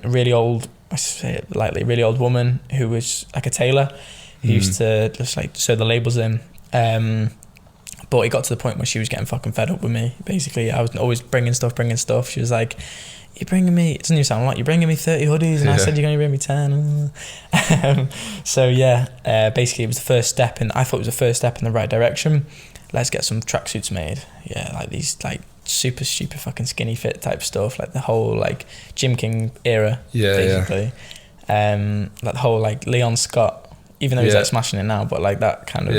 really old, I say it lightly, really old woman who was like a tailor, who used to just like sew the labels in. But it got to the point where she was getting fucking fed up with me. Basically, I was always bringing stuff. She was like, "You're bringing me," it doesn't even sound like, "You're bringing me 30 hoodies," and I said, "You're going to bring me 10. So yeah, basically it was the first step, and I thought it was the first step in the right direction. Let's get some tracksuits made. Yeah, like these like super stupid fucking skinny fit type stuff, like the whole like Jim King era, basically. Like the whole like Leon Scott, even though he's like smashing it now, but like that kind of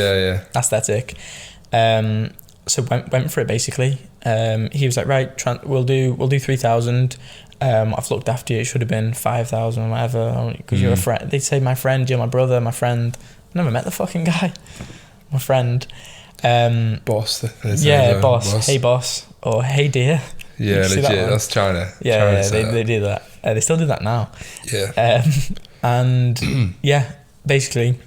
aesthetic. So went for it basically. He was like, right, we'll do 3,000. I've looked after you. It should have been 5,000 or whatever, because you're a friend. They say my friend, you're my brother, my friend. I never met the fucking guy. My friend. Boss. Yeah, boss. Hey, boss. Or hey, dear. Yeah, legit. That's China. Yeah, they do that. They still do that now. Yeah. And yeah, basically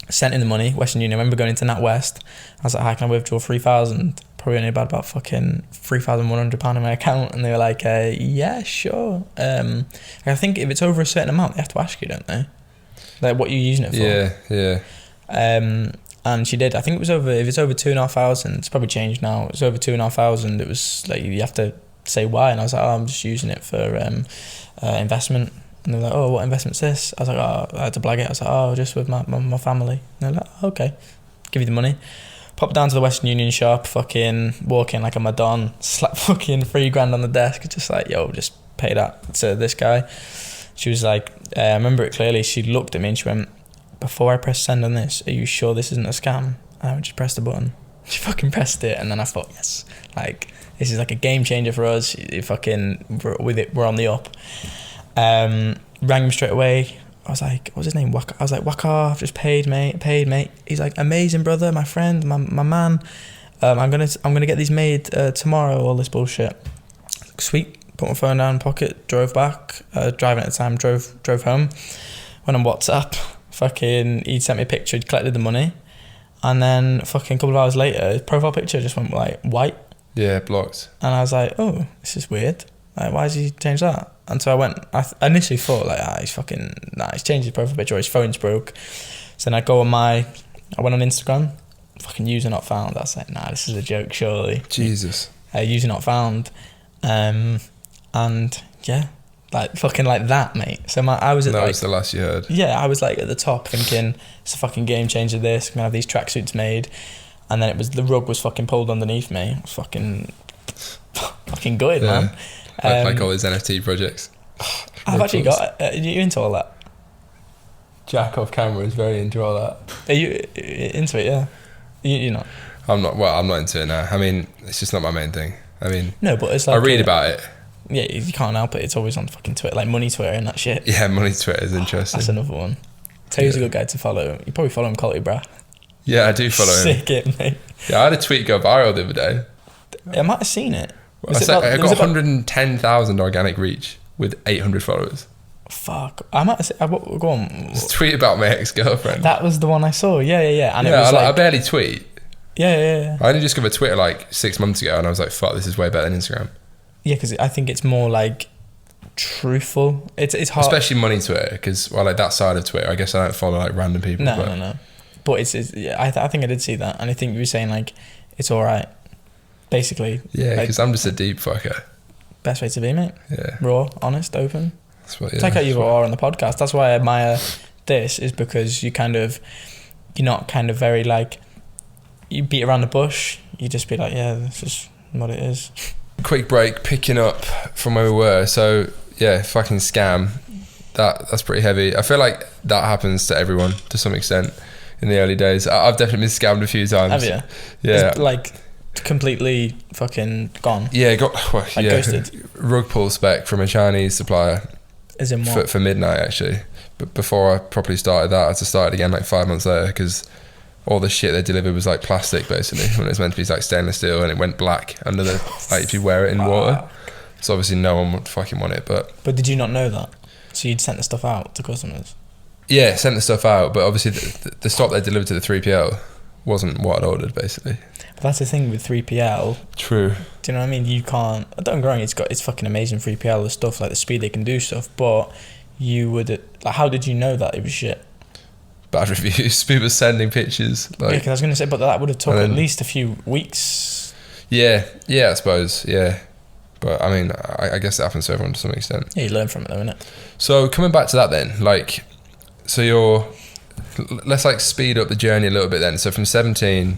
sent in the money, Western Union. I remember going into NatWest. I was like, "How can I withdraw 3,000? Probably only about fucking £3,100 in my account." And they were like, "Yeah, sure." I think if it's over a certain amount, they have to ask you, don't they? Like what you're using it for. Yeah. And she did. I think it was over. If it's over 2,500, it's probably changed now. It was over 2,500. It was like you have to say why. And I was like, "Oh, I'm just using it for investment." And they're like, "Oh, what investment's this?" I was like, "Oh," I had to blag it. I was like, "Oh, just with my family." And they're like, "Oh, okay, give you the money." Pop down to the Western Union shop, fucking walk in like a Madonna, slap fucking $3,000 on the desk, just like, "Yo, just pay that to this guy." She was like, I remember it clearly, she looked at me and she went, "Before I press send on this, are you sure this isn't a scam?" And I would just press the button. She fucking pressed it, and then I thought, yes, like this is like a game changer for us. We're on the up. Rang him straight away. I was like, what's his name? Waka. I was like, "Waka, I've just paid, mate. He's like, "Amazing, brother, my friend, my man. I'm gonna get these made tomorrow." All this bullshit. Sweet. Put my phone down in my pocket. Drove back. Driving at the time. Drove home. Went on WhatsApp. Fucking, he'd sent me a picture. He'd collected the money, and then fucking a couple of hours later, his profile picture just went like white. Yeah, blocked. And I was like, "Oh, this is weird. Like, why has he changed that?" And so I initially thought like, he's changed his profile picture, or his phone's broke. So then I went on Instagram, fucking user not found. I was like, nah, this is a joke, surely. Jesus. User not found. And yeah, like fucking like that, mate. So I was at that was the last you heard. Yeah, I was like at the top thinking, it's a fucking game changer this, I'm gonna have these tracksuits made. And then the rug was fucking pulled underneath me. It was fucking good, man. Like all his NFT projects. I've actually got. Are you into all that? Jack off camera is very into all that. Are you into it? Yeah. You're not. I'm not. Well, I'm not into it now. I mean, it's just not my main thing. I mean, no, but it's like I read about it. Yeah, you can't help it. It's always on fucking Twitter, like Money Twitter and that shit. Yeah, Money Twitter is interesting. That's another one. Taylor's a good guy to follow. You probably follow him, Quality Bra. Yeah, I do follow him. Sick it, mate. Yeah, I had a tweet go viral the other day. I might have seen it. Well, I got 110,000 organic reach with 800 followers. Fuck. I might have seen, go on. It's a tweet about my ex-girlfriend. That was the one I saw. Yeah. And yeah, it was I barely tweet. Yeah. I only discovered Twitter like 6 months ago, and I was like, fuck, this is way better than Instagram. Yeah, because I think it's more like truthful. It's hard, especially money Twitter, because like that side of Twitter, I guess I don't follow like random people. No. But it's yeah, I think I did see that, and I think you were saying like it's all right, basically. Yeah, because like, I'm just a deep fucker. Best way to be, mate. Yeah. Raw, honest, open. That's what, It's like how you are on the podcast. That's why I admire this, is because you're not kind of very like, you beat around the bush. You just be like, yeah, this is what it is. Quick break, picking up from where we were. So yeah, fucking scam. That's pretty heavy. I feel like that happens to everyone to some extent in the early days. I've definitely been scammed a few times. Have you? Yeah. It's like completely fucking gone. Yeah, Ghosted. Rug pull spec from a Chinese supplier. As in what? For midnight actually. But before I properly started that, I had to start it again like 5 months later, because all the shit they delivered was like plastic basically, when it was meant to be like stainless steel, and it went black under the, like if you wear it in water. So obviously no one would fucking want it. But did you not know that? So you'd sent the stuff out to customers? Yeah, sent the stuff out, but obviously the stock they delivered to the 3PL wasn't what I'd ordered basically. But that's the thing with 3PL. True. Do you know what I mean? You can't, don't get me wrong, it's fucking amazing 3PL, the stuff, like the speed they can do stuff, but you would, like, how did you know that it was shit? Bad reviews, people sending pictures. Like, yeah, because I was going to say, but that would have took at least a few weeks. Yeah, I suppose, yeah. But I mean, I guess it happens to everyone to some extent. Yeah, you learn from it though, innit? So coming back to that then, like, so let's like speed up the journey a little bit then. So from 17,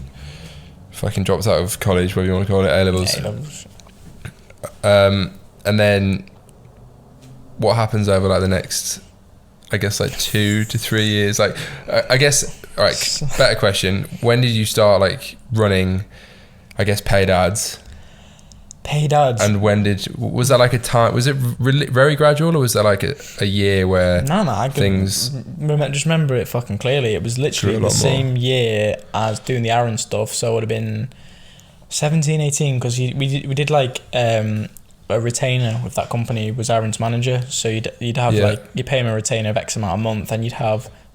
fucking dropped out of college, whatever you want to call it, A-levels. A-levels. And then what happens over like the next, I guess like 2 to 3 years? Like, I guess, all right, better question. When did you start like running, I guess, paid ads? Paid ads. And when was that like a time, was it very gradual, or was there like a year where I things... just remember it fucking clearly. It was literally the same year as doing the Aaron stuff, so it would have been 17, 18, because we did like a retainer with that company, was Aaron's manager, so you'd have like, you pay him a retainer of X amount a month, and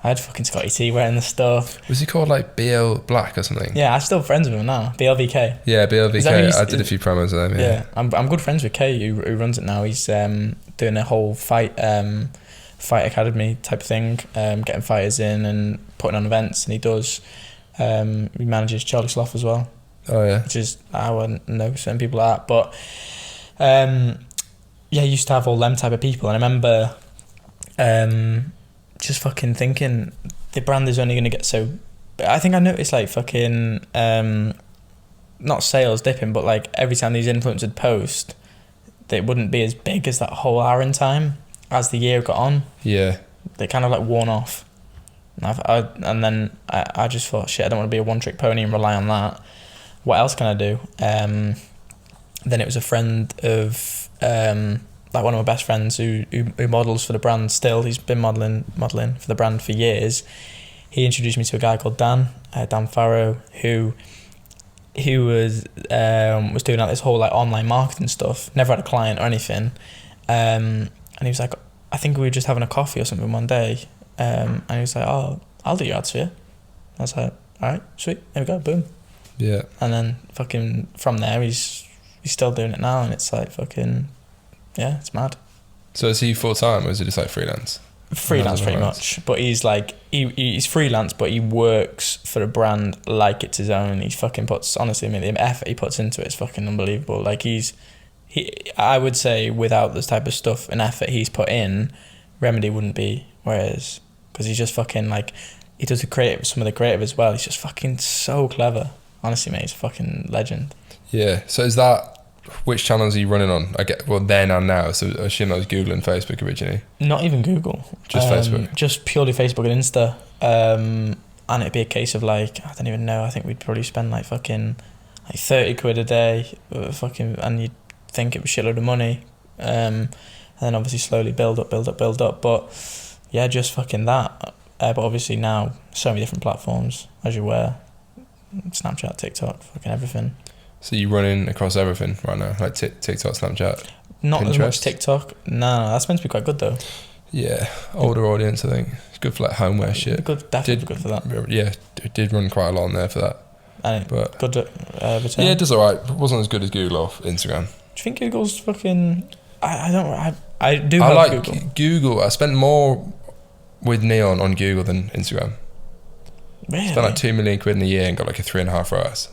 I had fucking Scotty T wearing the stuff. Was he called like BL Black or something? Yeah, I'm still friends with him now. BLVK. Yeah, BLVK. I did a few promos with him. Yeah, I'm good friends with Kay, who runs it now. He's doing a whole fight academy type thing, getting fighters in and putting on events, and he manages Charlie Sloth as well. Oh yeah. Which is, I wouldn't know certain people like that, but yeah, I used to have all them type of people, and I remember just fucking thinking the brand is only going to get so... I think I noticed like fucking not sales dipping, but like every time these influencers would post, they wouldn't be as big as that whole Aaron time as the year got on. Yeah, they kind of like worn off, and then I just thought, shit, I don't want to be a one-trick pony and rely on that. What else can I do? Then it was a friend of like one of my best friends who models for the brand still. He's been modeling for the brand for years. He introduced me to a guy called Dan Farrow, who was doing like this whole like online marketing stuff. Never had a client or anything, and he was like, I think we were just having a coffee or something one day, and he was like, oh, I'll do your ads for you. I was like, all right, sweet, here we go, boom. Yeah. And then fucking from there, he's still doing it now, and it's like fucking... Yeah, it's mad. So is he full time, or is it just like freelance? Freelance pretty much, but he's like he's freelance, but he works for a brand like it's his own. He fucking puts, honestly, I mean, the effort he puts into it is fucking unbelievable. Like I would say without this type of stuff and effort he's put in, Remedy wouldn't be where it is, because he's just fucking like, he does some of the creative as well. He's just fucking so clever. Honestly, mate, he's a fucking legend. Yeah. So is that, which channels are you running on? Then and now. So I assume that was Google and Facebook originally. Not even Google. Just Facebook. Just purely Facebook and Insta. And it'd be a case of like, I don't even know. I think we'd probably spend like fucking like 30 quid a day, and you'd think it was a shitload of money. And then obviously slowly build up. But yeah, just fucking that. But obviously now so many different platforms, as you're aware. Snapchat, TikTok, fucking everything. So you're running across everything right now, like TikTok, Snapchat, not Pinterest? As much TikTok. No, that's meant to be quite good though. Yeah, older audience, I think. It's good for like homeware shit. Definitely good for that. Yeah, it did run quite a lot on there for that. But good return. Yeah, it does alright. It wasn't as good as Google or Instagram. Do you think Google's fucking... I I do I have like Google. Google. I spent more with Neon on Google than Instagram. Really? Spent like 2 million quid in a year and got like a 3.5 ROAS,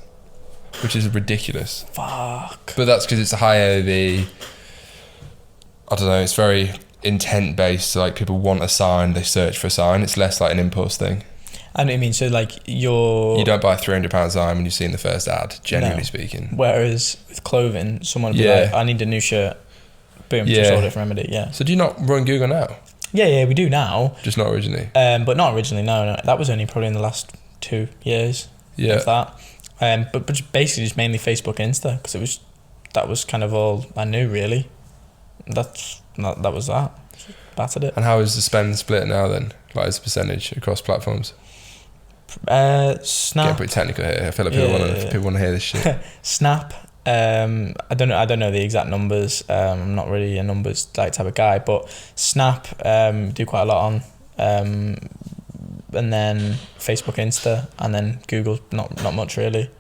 which is ridiculous. Fuck. But that's because it's a high AOV. I don't know. It's very intent based. So like people want a sign, they search for a sign. It's less like an impulse thing. I know what you mean. So like You don't buy a £300 sign when you've seen the first ad. Genuinely speaking. Whereas with clothing, someone would be Yeah. like, I need a new shirt. Boom, Yeah. just order it from Remedy. Yeah. So do you not run Google now? Yeah, we do now. Just not originally. But not originally. No. That was only probably in the last 2 years. Yeah. Of that. But just basically just mainly Facebook and Insta because that was kind of all I knew really. That was that. Battered it. And how is the spend split now then? Like as a percentage across platforms? Snap. Getting pretty technical here. I feel like people want to hear this shit. Snap. I don't know the exact numbers. I'm not really a numbers type of guy, but Snap do quite a lot on, and then Facebook, Insta, and then Google. Not much really.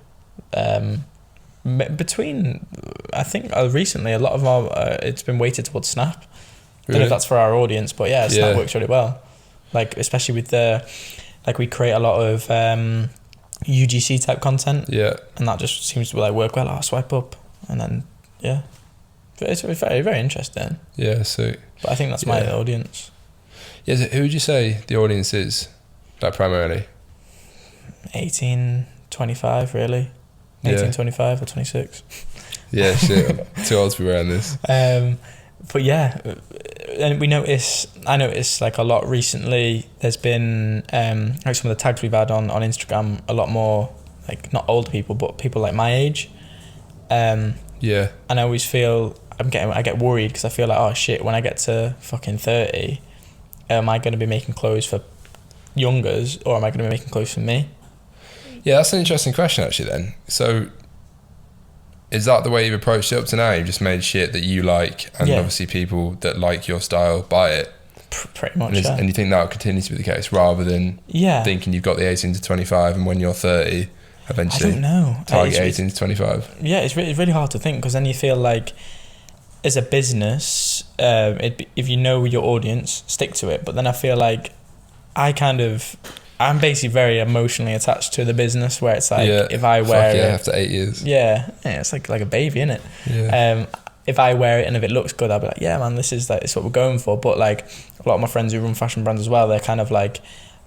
Between, I think recently a lot of our it's been weighted towards Snap. I don't know if that's for our audience, but yeah, Snap works really well. Like especially with we create a lot of UGC type content. Yeah. And that just seems to like work well. I'll swipe up and then it's very, very interesting. Yeah, so But I think that's my audience. Yeah, so who would you say the audience is? Like primarily? 18, 25 really. 18, 25 or 26. Yeah, shit. I'm too old to be wearing this. But yeah, and I notice like a lot recently there's been like some of the tags we've had on Instagram a lot more like not older people but people like my age. Yeah. And I always feel I get worried because I feel like, oh shit, when I get to fucking 30, am I going to be making clothes for youngers or am I going to be making clothes for me? Yeah, that's an interesting question actually then. So is that the way you've approached it up to now? You've just made shit that you like and obviously people that like your style buy it? Pretty much, and you think that will continue to be the case rather than thinking you've got the 18 to 25 and when you're 30 eventually I don't know. Target 18 to 25? Yeah, it's really hard to think because then you feel like as a business, if you know your audience, stick to it. But then I feel like I'm basically very emotionally attached to the business where it's like if I wear it after 8 years. Yeah, it's like a baby, innit? Yeah. If I wear it and if it looks good, I'll be like, yeah, man, this is what we're going for. But like a lot of my friends who run fashion brands as well, they're kind of like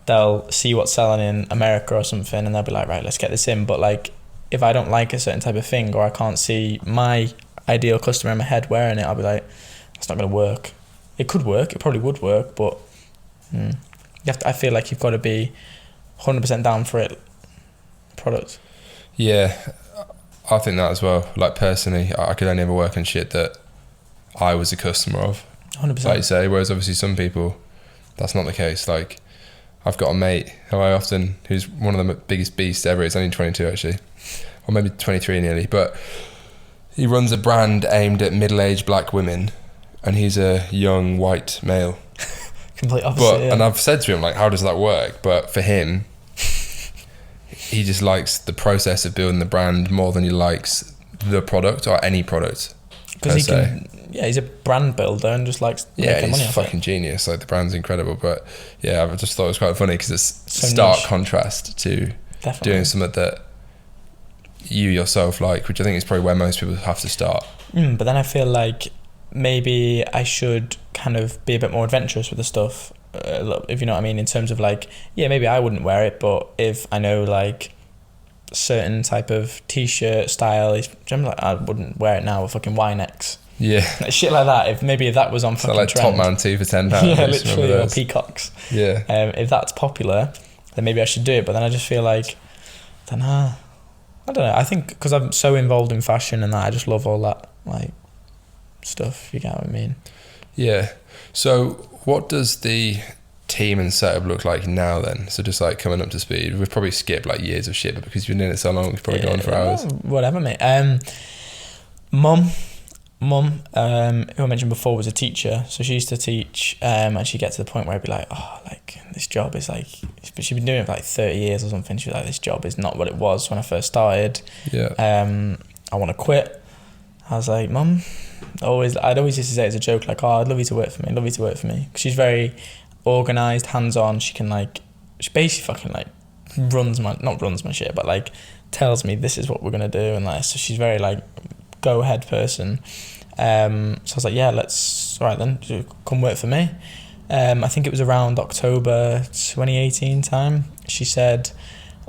they'll see what's selling in America or something and they'll be like, right, let's get this in. But like if I don't like a certain type of thing or I can't see my ideal customer in my head wearing it, I'll be like, it's not going to work. It could work, it probably would work, but I feel like you've got to be 100% down for it product. Yeah, I think that as well. Like personally, I could only ever work on shit that I was a customer of. 100%. Like you say, whereas obviously some people, that's not the case. Like I've got a mate who's one of the biggest beasts ever. He's only 22 actually, or maybe 23 nearly, but he runs a brand aimed at middle-aged black women and he's a young white male. Complete opposite, And I've said to him, like, how does that work? But for him, he just likes the process of building the brand more than he likes the product or any product. Because he's a brand builder and just likes making money off it. He's a fucking genius. Like the brand's incredible. But yeah, I just thought it was quite funny because it's so stark niche. Contrast to doing something that you yourself like, which I think is probably where most people have to start. But then I feel like maybe I should kind of be a bit more adventurous with the stuff, if you know what I mean, in terms of like, maybe I wouldn't wear it, but if I know like certain type of t-shirt style, I wouldn't wear it now with fucking Y-necks. Yeah. Shit like that. If that was on fucking like trend. Top Man 2 for £10. Yeah, literally, or Peacocks. Yeah. If that's popular, then maybe I should do it, but then I just feel like, I don't know. I think because I'm so involved in fashion and that, I just love all that like stuff, you get what I mean? Yeah. So what does the team and setup look like now then? So just like coming up to speed, we've probably skipped like years of shit, but because you've been in it so long, we've probably gone for hours. Whatever, mate. Mum, who I mentioned before, was a teacher, so she used to teach, and she'd get to the point where I'd be like, oh, like this job is like, but she'd been doing it for like 30 years or something. She was like, this job is not what it was when I first started. Yeah. I want to quit. I was like, Mum, I'd always used to say it as a joke, like, oh, I'd love you to work for me, love you to work for me. 'Cause she's very organised, hands-on. She can she basically fucking not runs my shit, but like tells me this is what we're gonna do, and like, so she's very like go ahead person. So I was like, yeah, all right then, come work for me. I think it was around October 2018 time. She said,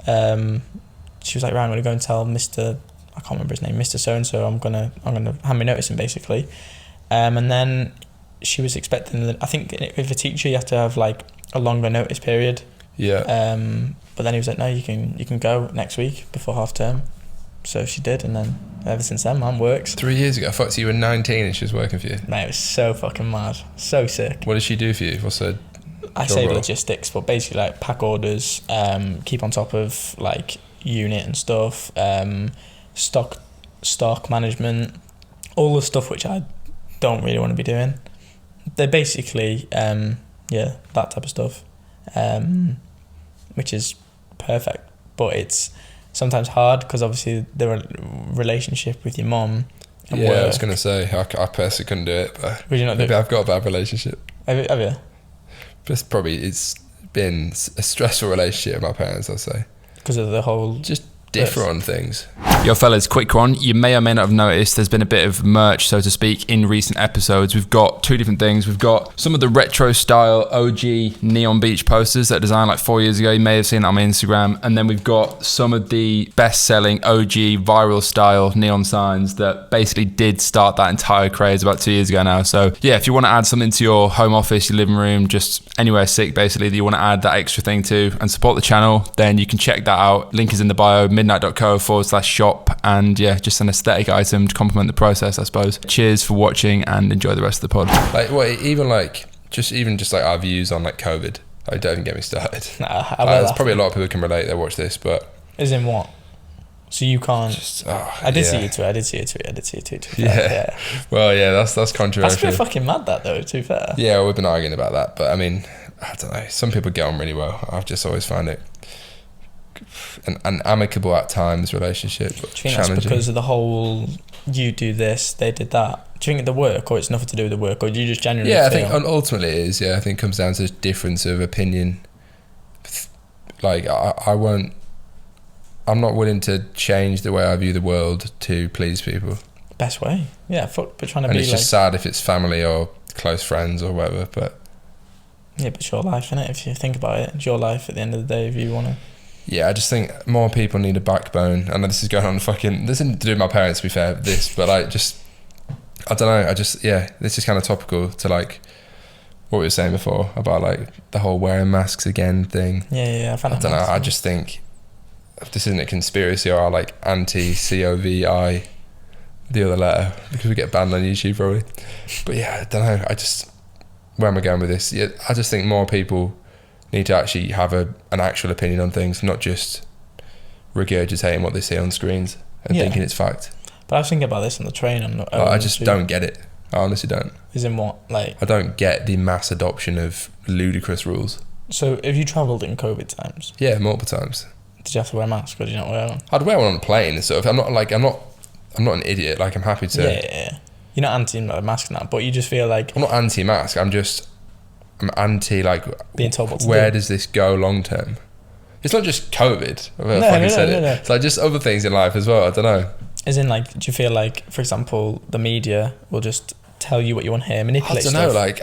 she was like, right, I'm gonna go and tell Mr. I can't remember his name, Mr. So-and-so, I'm gonna hand me notice in, basically. And then she was expecting I think if a teacher, you have to have like a longer notice period. Yeah. But then he was like, no, you can go next week before half term. So she did, and then ever since then, man, works. 3 years ago, I thought you were 19 and she was working for you. Mate, it was so fucking mad, so sick. What did she do for you? What's her I job say role? logistics, but basically like pack orders, keep on top of like unit and stuff, stock management, all the stuff which I don't really want to be doing. They're basically that type of stuff, which is perfect, but it's sometimes hard because obviously the relationship with your mum and Yeah, work. I was going to say, I personally couldn't do it, but Would you not do maybe it? I've got a bad relationship. Have you? But it's been a stressful relationship with my parents, I'll say. Because of the whole... Just differ on things. Yo fellas, quick one. You may or may not have noticed there's been a bit of merch, so to speak, in recent episodes. We've got two different things. We've got some of the retro style OG Neon Beach posters that I designed like 4 years ago. You may have seen that on my Instagram. And then we've got some of the best selling OG viral style neon signs that basically did start that entire craze about 2 years ago now. So yeah, if you want to add something to your home office, your living room, just anywhere sick basically that you want to add that extra thing to and support the channel, then you can check that out. Link is in the bio, midnight.co/shop. And yeah, just an aesthetic item to complement the process, I suppose. Cheers for watching and enjoy the rest of the pod. Like, what, even like our views on like COVID. Like, don't even get me started. Nah, There's probably a lot of people who can relate that watch this, but As in what? So you can't... I did see yeah. you tweet. I did see you tweet. Yeah. Well, yeah, that's That's controversial. been fucking mad, that though, to be fair. Yeah, we've been arguing about that, but I mean, I don't know. Some people get on really well. I've just always found it an amicable at times relationship, but Do you think challenging. that's because of the whole you do this, they did that? Do you think the work, or it's nothing to do with the work, or do you just genuinely Yeah, I feel... think ultimately it is. Yeah, I think it comes down to difference of opinion. Like, I'm not willing to change the way I view the world to please people. Best way. Yeah, fuck, but trying to And be it's just sad if it's family or close friends or whatever, but... Yeah, but it's your life, innit? If you think about it, it's your life at the end of the day if you want to... Yeah, I just think more people need a backbone. I know this is going on this isn't to do with my parents, to be fair, but I don't know, this is kind of topical to like what we were saying before about like the whole wearing masks again thing. Yeah, I don't know, I just think this isn't a conspiracy or like anti-COVID, the other letter, because we get banned on YouTube probably. But yeah, I don't know, where am I going with this? Yeah, I just think more people need to actually have an actual opinion on things, not just regurgitating what they see on screens and thinking it's fact. But I was thinking about this on the train. I just don't get it. I honestly don't. As in what? Like, I don't get the mass adoption of ludicrous rules. so have you travelled in COVID times? Yeah, multiple times. Did you have to wear a mask, or did you not wear one? I'd wear one on a plane and stuff. I'm not an idiot. Like, I'm happy to. Yeah. You're not anti mask now, but you just feel like... I'm not anti-mask. I'm anti, like, being told what to where do. does this go long term? It's not just COVID. No. It's like just other things in life as well. I don't know. As in, like, do you feel like, for example, the media will just tell you what you want to hear, I manipulate don't stuff? know. Like,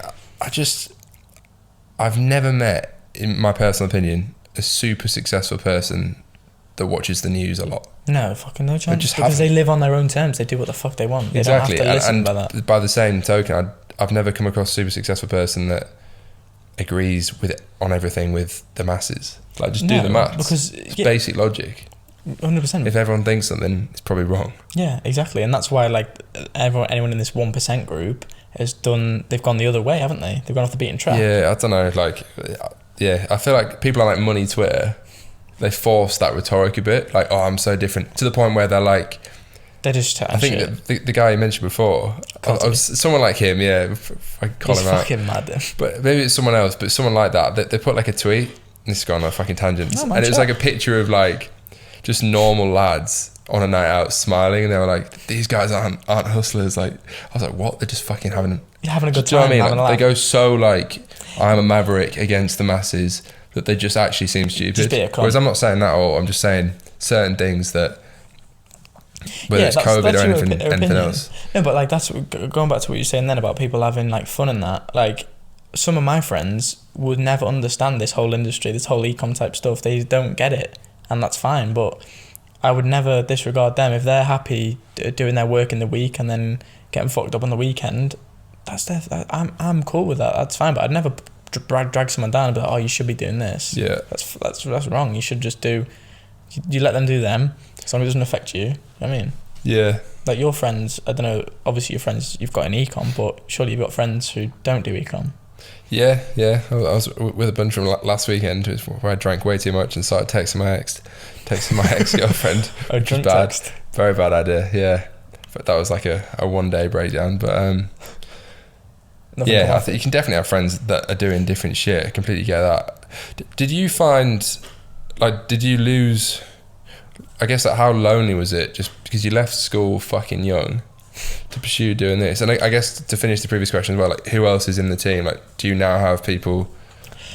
I've never met, in my personal opinion, a super successful person that watches the news a lot. No, fucking no chance. just Because haven't. they live on their own terms. They do what the fuck they want. They Exactly. don't have to listen and by that. by the same token, I've never come across a super successful person that agrees on everything with the masses. Like, just do the maths. Because it's basic logic. 100%. If everyone thinks something, it's probably wrong. Yeah, exactly. And that's why, like, anyone in this 1% group they've gone the other way, haven't they? They've gone off the beaten track. Yeah, I don't know. Like, yeah, I feel like people on like Money Twitter, they force that rhetoric a bit. Like, oh, I'm so different, to the point where they're like, They're just I think that the guy you mentioned before, someone like him, yeah, if I call he's him out. fucking mad. But maybe it's someone else, but someone like that, they put like a tweet, and this is going on a fucking tangent, Oh, and it was like a picture of like just normal lads on a night out smiling, and they were like, these guys aren't hustlers. Like, I was like, what? They're just fucking having a good do you know time. what I mean? Having a Like, they laugh. go so like, I'm a maverick against the masses, that they just actually seem stupid. Just be a cunt. Whereas I'm not saying that at all. I'm just saying certain things that, whether it's COVID or your anything opinion. else. No, but like that's going back to what you're saying then about people having like fun and that. Like some of my friends would never understand this whole industry, this whole ecom type stuff. They don't get it, and that's fine. But I would never disregard them if they're happy doing their work in the week and then getting fucked up on the weekend. I'm cool with that. That's fine. But I'd never drag someone down and be like, oh, you should be doing this. Yeah. That's wrong. You should just do. You let them do them as long as it doesn't affect you. You know what I mean? Yeah. Like your friends, I don't know, obviously your friends you've got in ecom, but surely you've got friends who don't do ecom. Yeah. I was with a bunch of them last weekend where I drank way too much and started texting my ex-girlfriend. Oh, drunk bad. text. Very bad idea, yeah. But that was like a one-day breakdown. But yeah, I think you can definitely have friends that are doing different shit. I completely get that. Did you find, like, did you lose, I guess, like, how lonely was it just because you left school fucking young to pursue doing this? And I guess to finish the previous question as well, like, who else is in the team? Like, do you now have people,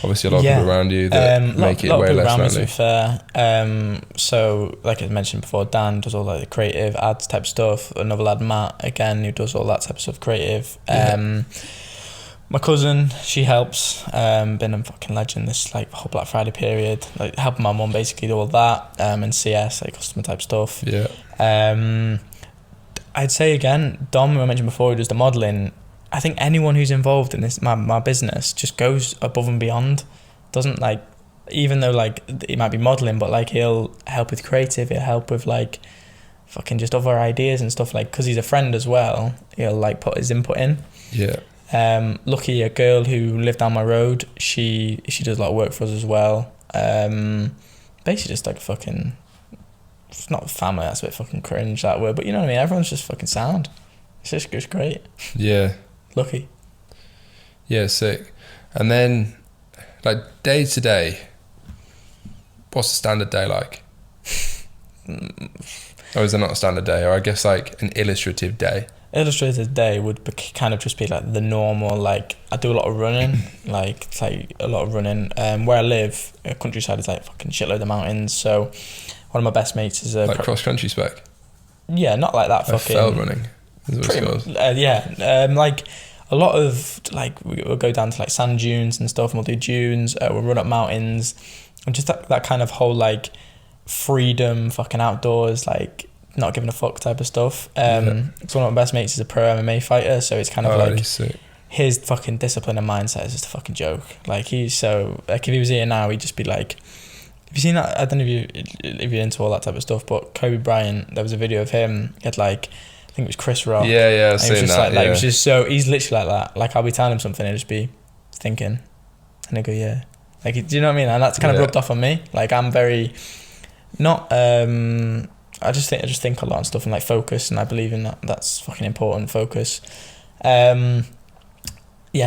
obviously a lot of people around you that make it way less lonely? To be fair. So like I mentioned before, Dan does all like the creative ads type stuff. Another lad, Matt, again, who does all that type of stuff, creative. My cousin, she helps, been a fucking legend this like whole Black Friday period, like helping my mum basically do all that, and CS, like customer type stuff. Yeah. I'd say again, Dom, who I mentioned before, who does the modelling, I think anyone who's involved in this, my business, just goes above and beyond. Doesn't like, even though like it might be modelling, but like he'll help with creative, he'll help with like fucking just other ideas and stuff, like, because he's a friend as well, he'll like put his input in. Yeah. Lucky, a girl who lived down my road, she does a lot of work for us as well. Basically just like fucking, it's not family, that's a bit fucking cringe, that word, but you know what I mean, everyone's just fucking sound. It's just great. Yeah. Lucky. Yeah, sick. And then, like, day to day, what's a standard day like? Or is there not a standard day? Or I guess like an illustrative day? Illustrated day would be, kind of just be like the normal, like I do a lot of running, like it's like a lot of running. Where I live, countryside, is like fucking shitload of mountains. So one of my best mates is a like cross country spec? Yeah, not like that. Like fucking fell running. Is what pretty it's much, called. yeah. Like a lot of like we'll go down to like sand dunes and stuff, and we'll do dunes. We'll run up mountains, and just that kind of whole like freedom, fucking outdoors, like not giving a fuck type of stuff. So one of my best mates is a pro MMA fighter, so it's kind of like his fucking discipline and mindset is just a fucking joke. Like he's so, like if he was here now, he'd just be like, have you seen that? I don't know if you're into all that type of stuff, but Kobe Bryant, there was a video of him at like, I think it was Chris Rock. Yeah, I've seen that. Like, it was just so, he's literally like that. Like I'll be telling him something, he'll just be thinking, and he'll go, yeah. Like, do you know what I mean? And that's kind of rubbed off on me. Like I'm very not. I just think a lot of stuff and like focus, and I believe in that. That's fucking important. Focus. Yeah.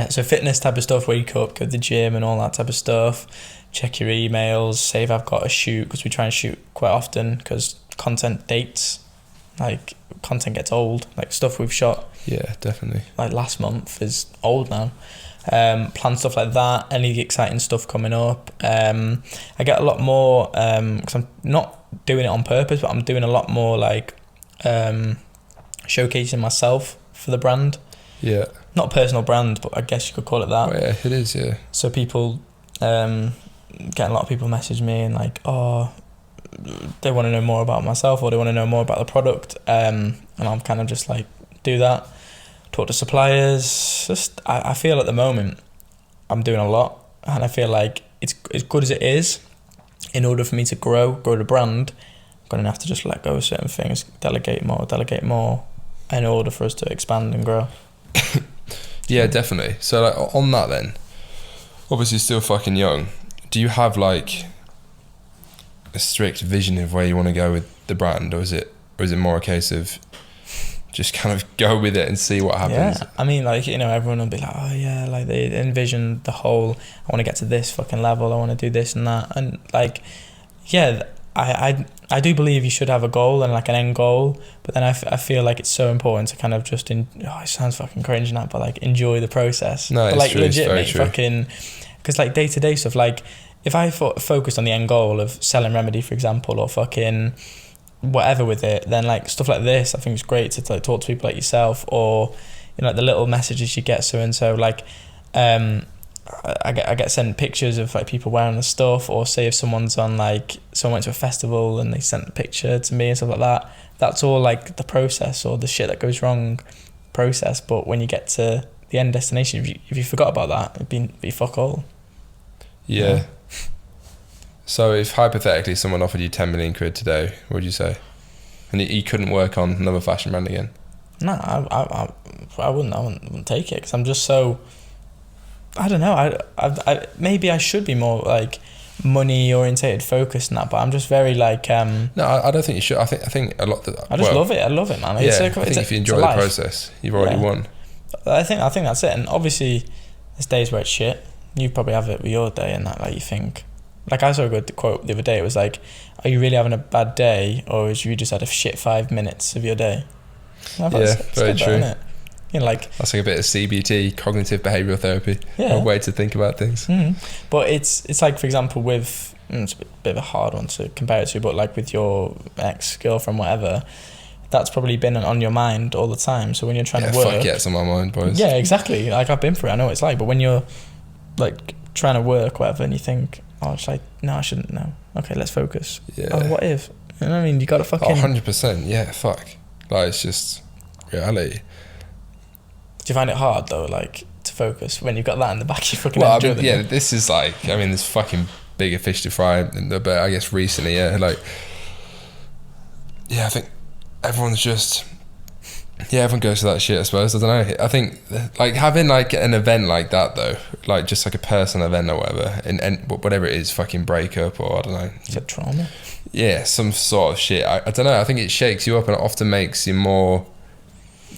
So fitness type of stuff. Wake up, go to the gym, and all that type of stuff. Check your emails. Say if I've got a shoot, because we try and shoot quite often because content dates. Like content gets old. Like stuff we've shot. Yeah, definitely. Like last month is old now. Plan stuff like that. Any exciting stuff coming up. I get a lot more because I'm not doing it on purpose, but I'm doing a lot more like showcasing myself for the brand. Yeah. Not a personal brand, but I guess you could call it that. Oh, yeah, it is. Yeah. So people, getting a lot of people message me and like, oh, they want to know more about myself, or they want to know more about the product, and I'm kind of just like, do that. Talk to suppliers. Just I feel at the moment I'm doing a lot, and I feel like it's as good as it is. In order for me to grow the brand, I'm going to have to just let go of certain things, delegate more, in order for us to expand and grow. Yeah, definitely. So like on that then, obviously still fucking young, do you have like a strict vision of where you want to go with the brand, or is it more a case of just kind of go with it and see what happens? Yeah, I mean, like, you know, everyone will be like, oh yeah, like they envision the whole, I want to get to this fucking level, I want to do this and that, and like, yeah, I do believe you should have a goal and like an end goal, but then I feel like it's so important to kind of just it sounds fucking cringe now, but like enjoy the process. No, but it's like true, legit, it's very mate, true. fucking, because like day-to-day stuff, like if I focused on the end goal of selling Remedy, for example, or fucking whatever with it, then like stuff like this I think is great to like talk to people like yourself, or you know, like the little messages you get. So like I get sent pictures of like people wearing the stuff, or say if someone went to a festival and they sent the picture to me and stuff like that. That's all like the process, or the shit that goes wrong process. But when you get to the end destination, if you forgot about that, it'd be fuck all. Yeah. So if hypothetically someone offered you 10 million quid today, what would you say? And you couldn't work on another fashion brand again? No, I wouldn't take it, because I'm just so, I don't know, I maybe I should be more like money orientated, focused and that, but I'm just very like No, I don't think you should. I think a lot that I just love it. I love it, man. I think if you enjoy the process, you've already won. I think that's it. And obviously there's days where it's shit. You probably have it with your day and that, like you think, like I saw a good quote the other day. It was like, are you really having a bad day, or is you just had a shit 5 minutes of your day? Very true. Isn't it? You know, like that's like a bit of CBT, cognitive behavioural therapy. Yeah. A way to think about things. But it's like, for example, with it's a bit of a hard one to compare it to, but like with your ex-girlfriend, whatever, that's probably been on your mind all the time. So when you're trying to work, fuck yeah, it's on my mind, boys. Yeah, exactly. Like I've been through it, I know what it's like. But when you're like trying to work, whatever, and you think, oh, it's like, no, I shouldn't. No, okay, let's focus. Yeah. Oh, what if? You know what I mean? You got to fucking. 100%. Yeah, fuck. Like it's just reality. Do you find it hard though, like to focus when you've got that in the back of your fucking head? Well, yeah, this is like, I mean, there's fucking bigger fish to fry. But I guess recently, I think everyone's just, everyone goes through that shit, I suppose. I don't know. I think like having like an event like that though, like just like a personal event or whatever, and whatever it is, fucking breakup or I don't know. Is it trauma? Yeah, some sort of shit. I don't know. I think it shakes you up and it often makes you more,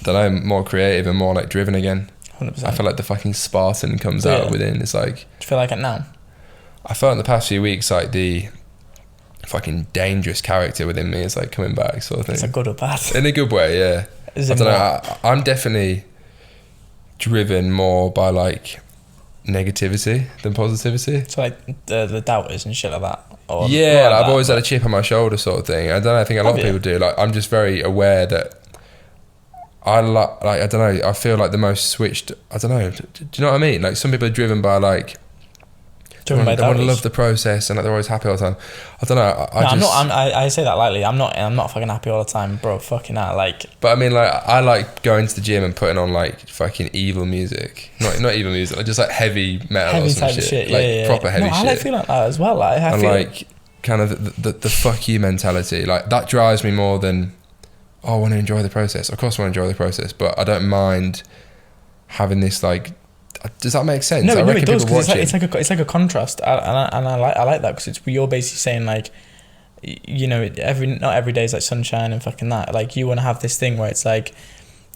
more creative and more like driven again. 100%. I feel like the fucking Spartan comes out within. It's like, do you feel like it now? I felt in the past few weeks like the fucking dangerous character within me is like coming back, sort of thing. It's a good or bad? In a good way, yeah. I don't know. I'm definitely driven more by like negativity than positivity. So like the doubters and shit like that. Or yeah, like I've always had a chip on my shoulder, sort of thing. I don't know. I think a lot of people do. Like I'm just very aware that I don't know. I feel like the most switched. I don't know. Do you know what I mean? Like some people are driven by like. They want to love the process and like they're always happy all the time. I don't know. I say that lightly. I'm not fucking happy all the time, bro. Fucking hell, like. But I mean, like I like going to the gym and putting on like fucking evil music. Not evil music. Like just like heavy metal or some type shit. Of like proper heavy shit. I like feel like that as well. Like, I feel like kind of the fuck you mentality. Like that drives me more than. Oh, I want to enjoy the process. Of course, I want to enjoy the process, but I don't mind having this like. Does that make sense? No, I reckon it does. People watch it's like a contrast, and I like that because you're basically saying like, you know, not every day is like sunshine and fucking that. Like you want to have this thing where it's like,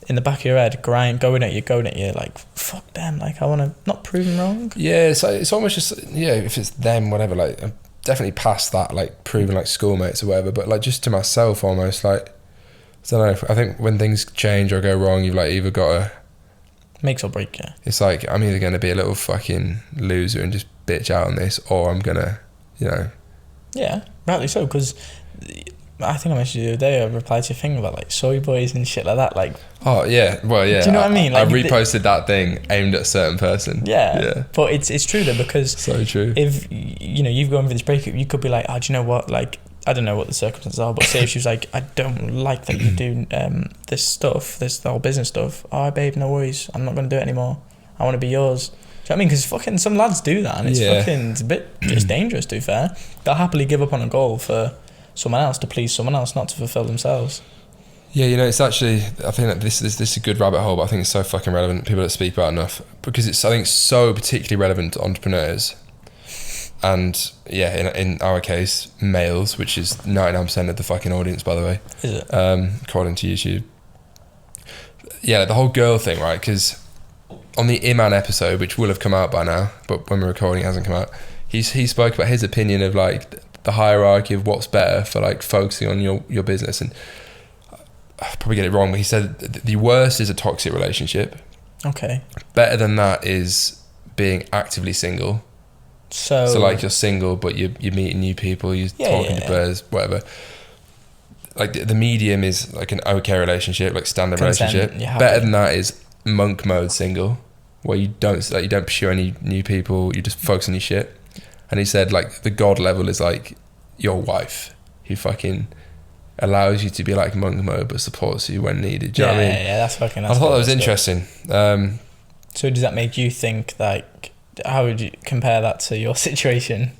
in the back of your head, going at you, like fuck them. Like I want to not prove them wrong. Yeah, it's almost just if it's them, whatever. Like I'm definitely past that, like proving like schoolmates or whatever. But like just to myself, almost like. I don't know. I think when things change or go wrong, you've like either got to makes or break. Yeah. It's like I'm either going to be a little fucking loser and just bitch out on this, or I'm gonna, Yeah, rightly so. Because I think I mentioned the other day. I replied to your thing about like soy boys and shit like that. Like. Oh yeah, well yeah. Do you know what I mean? Like, I reposted that thing aimed at a certain person. Yeah. But it's true though, because so true. If you've gone for this breakup, you could be like, oh, do you know what? Like. I don't know what the circumstances are, but say if she was like, I don't like that you do this stuff, the whole business stuff. Oh, babe, no worries. I'm not going to do it anymore. I want to be yours. Do you know what I mean? Because fucking some lads do that, and it's a bit just dangerous, to be fair. They'll happily give up on a goal for someone else, to please someone else, not to fulfill themselves. Yeah, it's actually, I think that this is a good rabbit hole, but I think it's so fucking relevant. People don't speak about it enough, because I think it's so particularly relevant to entrepreneurs. And in our case, males, which is 99% of the fucking audience, by the way. Is it? According to YouTube. Yeah, the whole girl thing, right? Because on the Iman episode, which will have come out by now, but when we're recording, it hasn't come out. He spoke about his opinion of like the hierarchy of what's better for like focusing on your business. And I probably get it wrong, but he said the worst is a toxic relationship. Okay. Better than that is being actively single. So like you're single, but you're meeting new people, you're talking to birds, whatever. Like the medium is like an okay relationship, like standard relationship. Better than that is monk mode single, where you don't pursue any new people, you just focus on your shit. And he said like the god level is like your wife, who fucking allows you to be like monk mode but supports you when needed. Do you know what I mean? Yeah, that's fucking. I thought that was interesting. So does that make you think like? How would you compare that to your situation?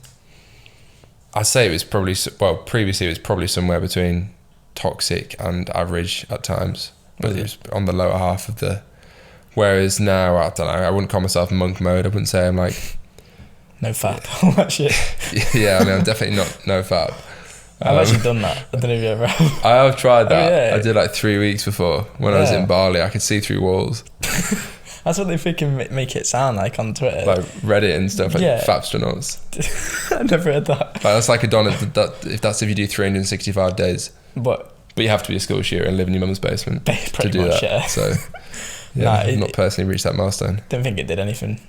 I'd say it was probably previously it was probably somewhere between toxic and average at times, but it was on the lower half of the. Whereas now, I don't know, I wouldn't call myself monk mode. I wouldn't say I'm like no fap, all that shit. Yeah, I mean, I'm definitely not no fap. I've actually done that. I don't know if you ever have. I have tried that. Oh, yeah. I did like 3 weeks before when I was in Bali. I could see through walls. That's what they freaking make it sound like on Twitter. Like Reddit and stuff, like Fapstronauts. I never heard that. Like, that's like a don if you do 365 days. But you have to be a school shooter and live in your mum's basement to do that. Yeah. So I've not personally reached that milestone. Don't think it did anything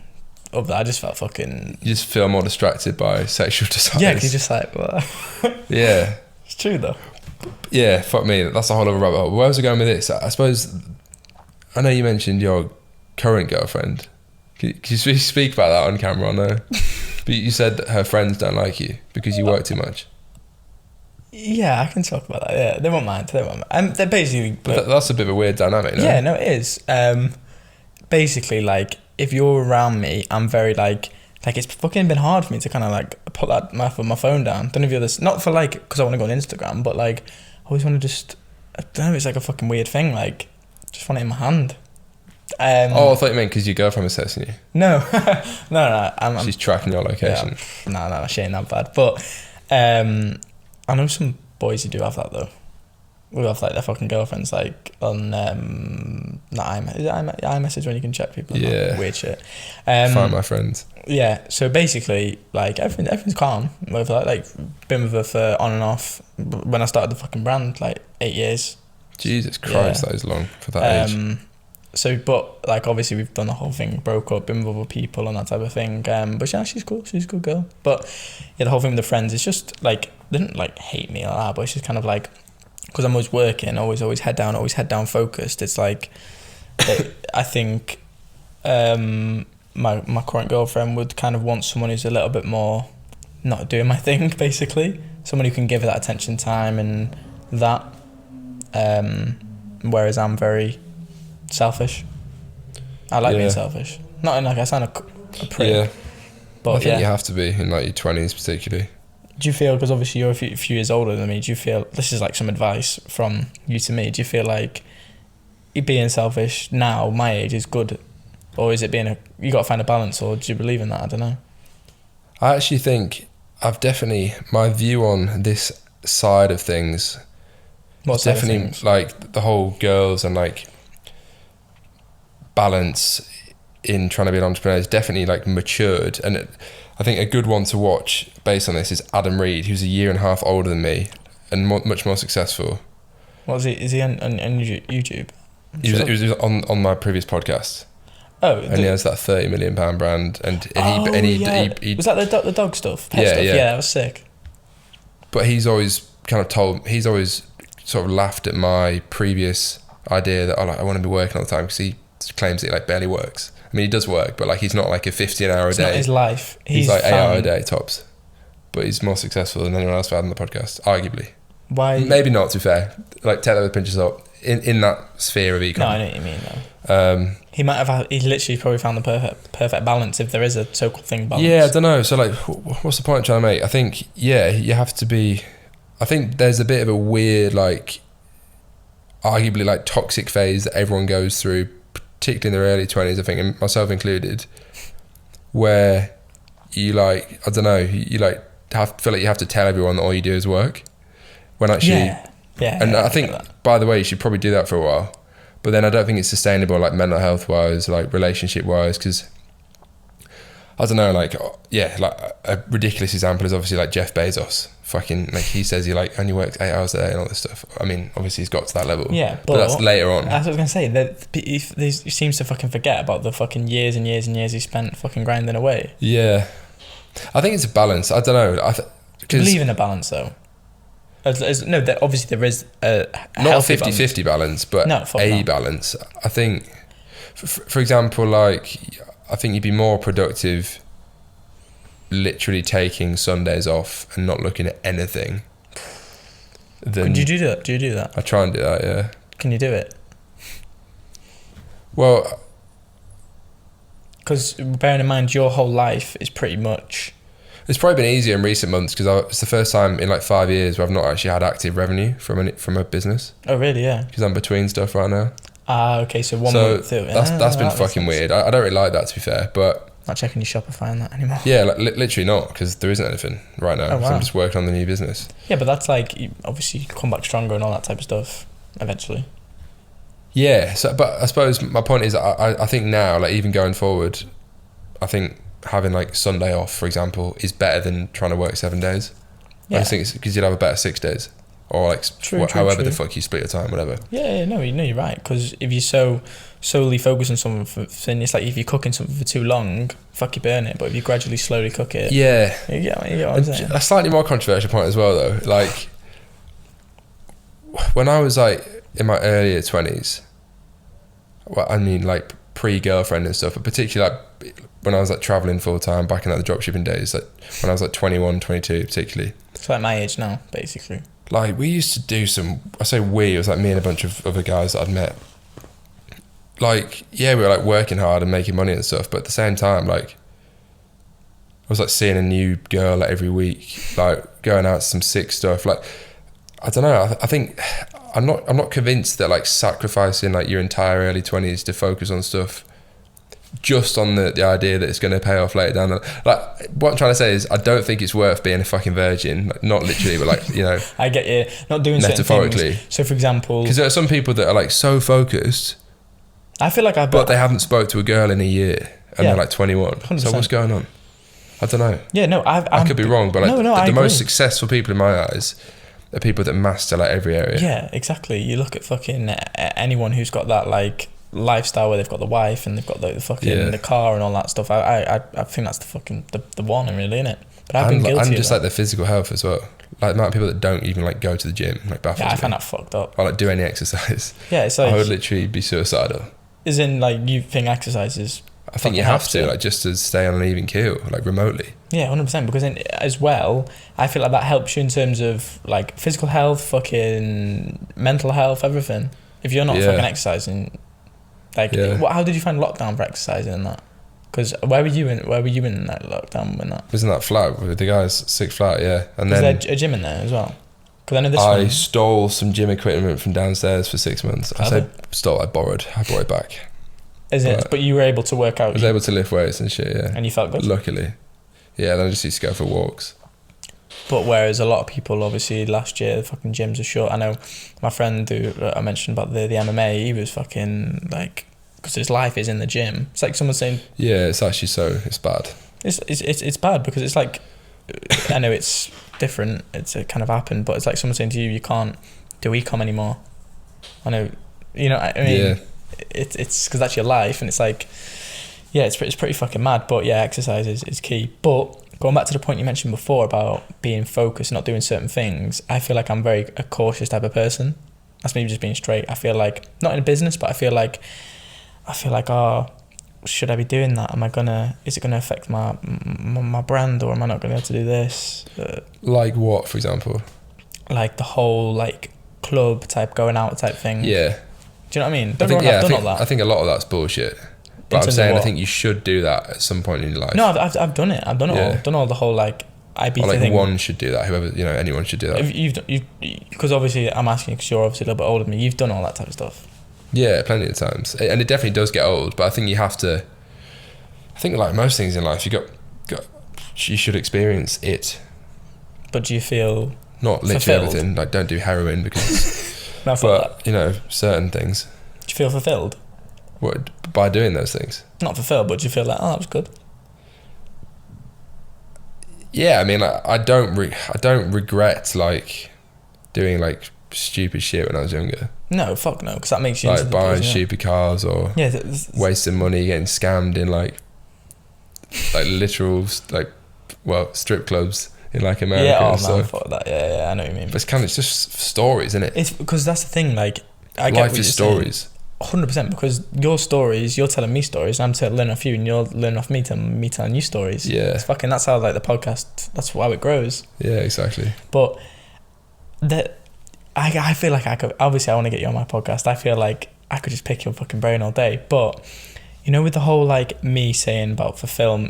of that. I just felt fucking... You just feel more distracted by sexual desires. Yeah, because you're just like, what? Yeah. It's true though. Yeah, fuck me. That's a whole other rabbit hole. Where was I going with this? I suppose... I know you mentioned your current girlfriend. Can you speak about that on camera or no? But you said that her friends don't like you because you work too much. Yeah, I can talk about that. Yeah, they won't mind. They're basically... That's a bit of a weird dynamic, no? Yeah, no, it is. Basically, like, if you're around me, I'm very, like it's fucking been hard for me to kind of, like, put my phone down. Don't know if you're this... Not for, like, because I want to go on Instagram, but, like, I always want to just... I don't know, it's like a fucking weird thing, like, just want it in my hand. I thought you meant because your girlfriend was texting you. No. No. She's tracking your location. Yeah, no, she ain't that bad. But I know some boys who do have that though. We have like their fucking girlfriends like on iMessage when you can check people. Yeah. Weird shit. Find my friends. Yeah. So basically, like everything's calm with that. Like been with her for on and off when I started the fucking brand, like 8 years. Jesus Christ, that is long for that age. So, but like obviously we've done the whole thing, broke up, been with other people and that type of thing. But yeah, she's cool. She's a good girl. But yeah, the whole thing with the friends is just like they didn't like hate me like that, but it's just kind of like because I'm always working, always head down focused. It's like I think my current girlfriend would kind of want someone who's a little bit more not doing my thing, basically. Someone who can give her that attention, time, and that. Whereas I'm very selfish. I like being selfish. Not in like I sound a prick. Yeah. But I think you have to be in like your 20s particularly. Do you feel, because obviously you're a few years older than me, do you feel, this is like some advice from you to me, do you feel like being selfish now, my age, is good? Or is it you got to find a balance, or do you believe in that? I don't know. I actually think my view on this side of things, definitely like the whole girls and like balance in trying to be an entrepreneur is definitely like matured. And I think a good one to watch based on this is Adam Reed, who's a year and a half older than me and much more successful. What is he? Is he on YouTube? He was on my previous podcast. Oh, and he has that £30 million brand, and he was that the dog stuff? Pet stuff? Yeah, that was sick. But he's always sort of laughed at my previous idea that I want to be working all the time, because he claims that he like barely works. I mean, he does work, but like he's not like a 50 an hour a day. It's not his life. He's like 8 hours a day tops, but he's more successful than anyone else I've had on the podcast, arguably. Why? Maybe not, to be fair. Like, take that with a pinch of salt. In that sphere of ecom. No, I know what you mean though. He might have. He literally probably found the perfect balance, if there is a so-called thing, balance. Yeah, I don't know. So like, what's the point I'm trying to make? I think you have to be. I think there's a bit of a weird, like, arguably like toxic phase that everyone goes through, particularly in their early 20s. I think, and myself included, where you like, I don't know, you like feel like you have to tell everyone that all you do is work, when actually. Yeah, and I think, by the way, you should probably do that for a while. But then I don't think it's sustainable, like mental health wise, like relationship wise, because I don't know, like, like a ridiculous example is obviously like Jeff Bezos. Fucking, like, he says he like only works 8 hours a day and all this stuff. I mean, obviously he's got to that level. Yeah, but that's later on. That's what I was gonna say. That he seems to fucking forget about the fucking years and years and years he spent fucking grinding away. Yeah, I think it's a balance. I don't know. Do you believe in a balance though? No, obviously there is a not a 50-50 balance, but balance. I think, for example, like, I think you'd be more productive literally taking Sundays off and not looking at anything. Do you do that? I try and do that, yeah. Can you do it? Well, because bearing in mind your whole life is pretty much... It's probably been easier in recent months because it's the first time in like 5 years where I've not actually had active revenue from a business. Oh really? Yeah. Because I'm between stuff right now. Okay, so 1 month through. That's been fucking weird. I don't really like that, to be fair, but... Not checking your Shopify and that anymore. Yeah, like, literally not, because there isn't anything right now. Oh, wow. So I'm just working on the new business. Yeah, but that's like, obviously you come back stronger and all that type of stuff eventually. Yeah, so, but I suppose my point is I think now, like, even going forward, I think having like Sunday off, for example, is better than trying to work 7 days. Yeah. I just think it's because you'd have a better 6 days. Or like however the fuck you split your time, whatever. Yeah, no, you're right. Because if you're solely focused on something, it's like if you're cooking something for too long, fuck, you burn it. But if you gradually slowly cook it, yeah, you get what I'm saying. A slightly more controversial point as well, though. Like, when I was like in my earlier 20s, well, I mean like pre-girlfriend and stuff, but particularly like when I was like traveling full time back in like the dropshipping days, like when I was like 21, 22 particularly. It's like my age now, basically. Like, we used to do it was like me and a bunch of other guys that I'd met. Like, yeah, we were like working hard and making money and stuff, but at the same time, like, I was like seeing a new girl like every week, like going out to some sick stuff. Like, I don't know, I think I'm not convinced that like sacrificing like your entire early 20s to focus on stuff just on the idea that it's going to pay off later down the... Like, what I'm trying to say is I don't think it's worth being a fucking virgin, like, not literally, but like, you know, I get you, not doing metaphorically certain things. So for example, because there are some people that are like so focused, I feel like but they haven't spoke to a girl in a year and they're like 21. 100%. So what's going on? I don't know. Yeah, no, I could be wrong, but like the most successful people in my eyes are people that master like every area. Yeah, exactly. You look at fucking anyone who's got that like lifestyle where they've got the wife and they've got the fucking the car and all that stuff. I think that's the fucking the one, really, innit? But I've been guilty and of just that. like their physical health as well. Like the amount of people that don't even like go to the gym, like baffles me. I find that fucked up. Or like do any exercise. Yeah, it's like, I would literally be suicidal. As in, like, you think exercise I think you have to, like, just to stay on an even keel, like remotely. Yeah, 100%. Because then, as well, I feel like that helps you in terms of like physical health, fucking mental health, everything. If you're not fucking exercising. Like, how did you find lockdown for exercising and that? Because where were you in that lockdown when that? Wasn't that flat with the guys? 6 flat, yeah. And was then there a gym in there as well? Because I know this. I stole some gym equipment from downstairs for 6 months. I say stole. I borrowed it back. But you were able to work out. I was able to lift weights and shit. Yeah. And you felt good. Luckily, yeah. Then I just used to go for walks. But whereas a lot of people, obviously, last year, the fucking gyms are short. I know my friend who I mentioned about the MMA, he was fucking, like, because his life is in the gym. It's like someone saying... Yeah, it's actually it's bad. It's bad because it's like, I know it's different, it's kind of happened, but it's like someone saying to you, you can't do Ecom anymore. I know, you know, I mean, it's because that's your life, and it's like, yeah, it's pretty fucking mad, but yeah, exercise is key. But going back to the point you mentioned before about being focused, not doing certain things, I feel like I'm a cautious type of person. That's me just being straight. I feel like, not in a business, but I feel like, oh, should I be doing that? Is it gonna affect my brand, or am I not gonna be able to do this? Like what, for example? Like the whole like club type, going out type thing. Yeah. Do you know what I mean? I think a lot of that's bullshit. But I'm saying I think you should do that at some point in your life. No, I've done it. I've done it all. I've done all the whole like IBT like thing. One should do that. Whoever, you know, anyone should do that. You've because obviously I'm asking you because you're obviously a little bit older than me. You've done all that type of stuff. Yeah, plenty of times, and it definitely does get old. But I think you have to. I think like most things in life, you should experience it. But do you feel not literally fulfilled? Everything? Like, don't do heroin because. But you know, certain things. Do you feel fulfilled? What, by doing those things? Not fulfilled, but do you feel like, oh, that was good? Yeah, I mean, like, I don't regret like doing like stupid shit when I was younger. No, fuck no, because that makes you Like into the buying business, stupid cars or wasting money, getting scammed in like literal like strip clubs in like America. Yeah, and stuff. fuck that. Yeah, I know what you mean. But it's just stories, isn't it? It's because that's the thing. Like, I get Life what is you're saying. stories. 100%, because your stories, you're telling me stories, and I'm learning off you, and you're learning off me, telling you stories. Yeah. It's fucking, that's how like the podcast, that's how it grows. Yeah, exactly. But I feel like I could, obviously I want to get you on my podcast. I feel like I could just pick your fucking brain all day. But, you know, with the whole like me saying about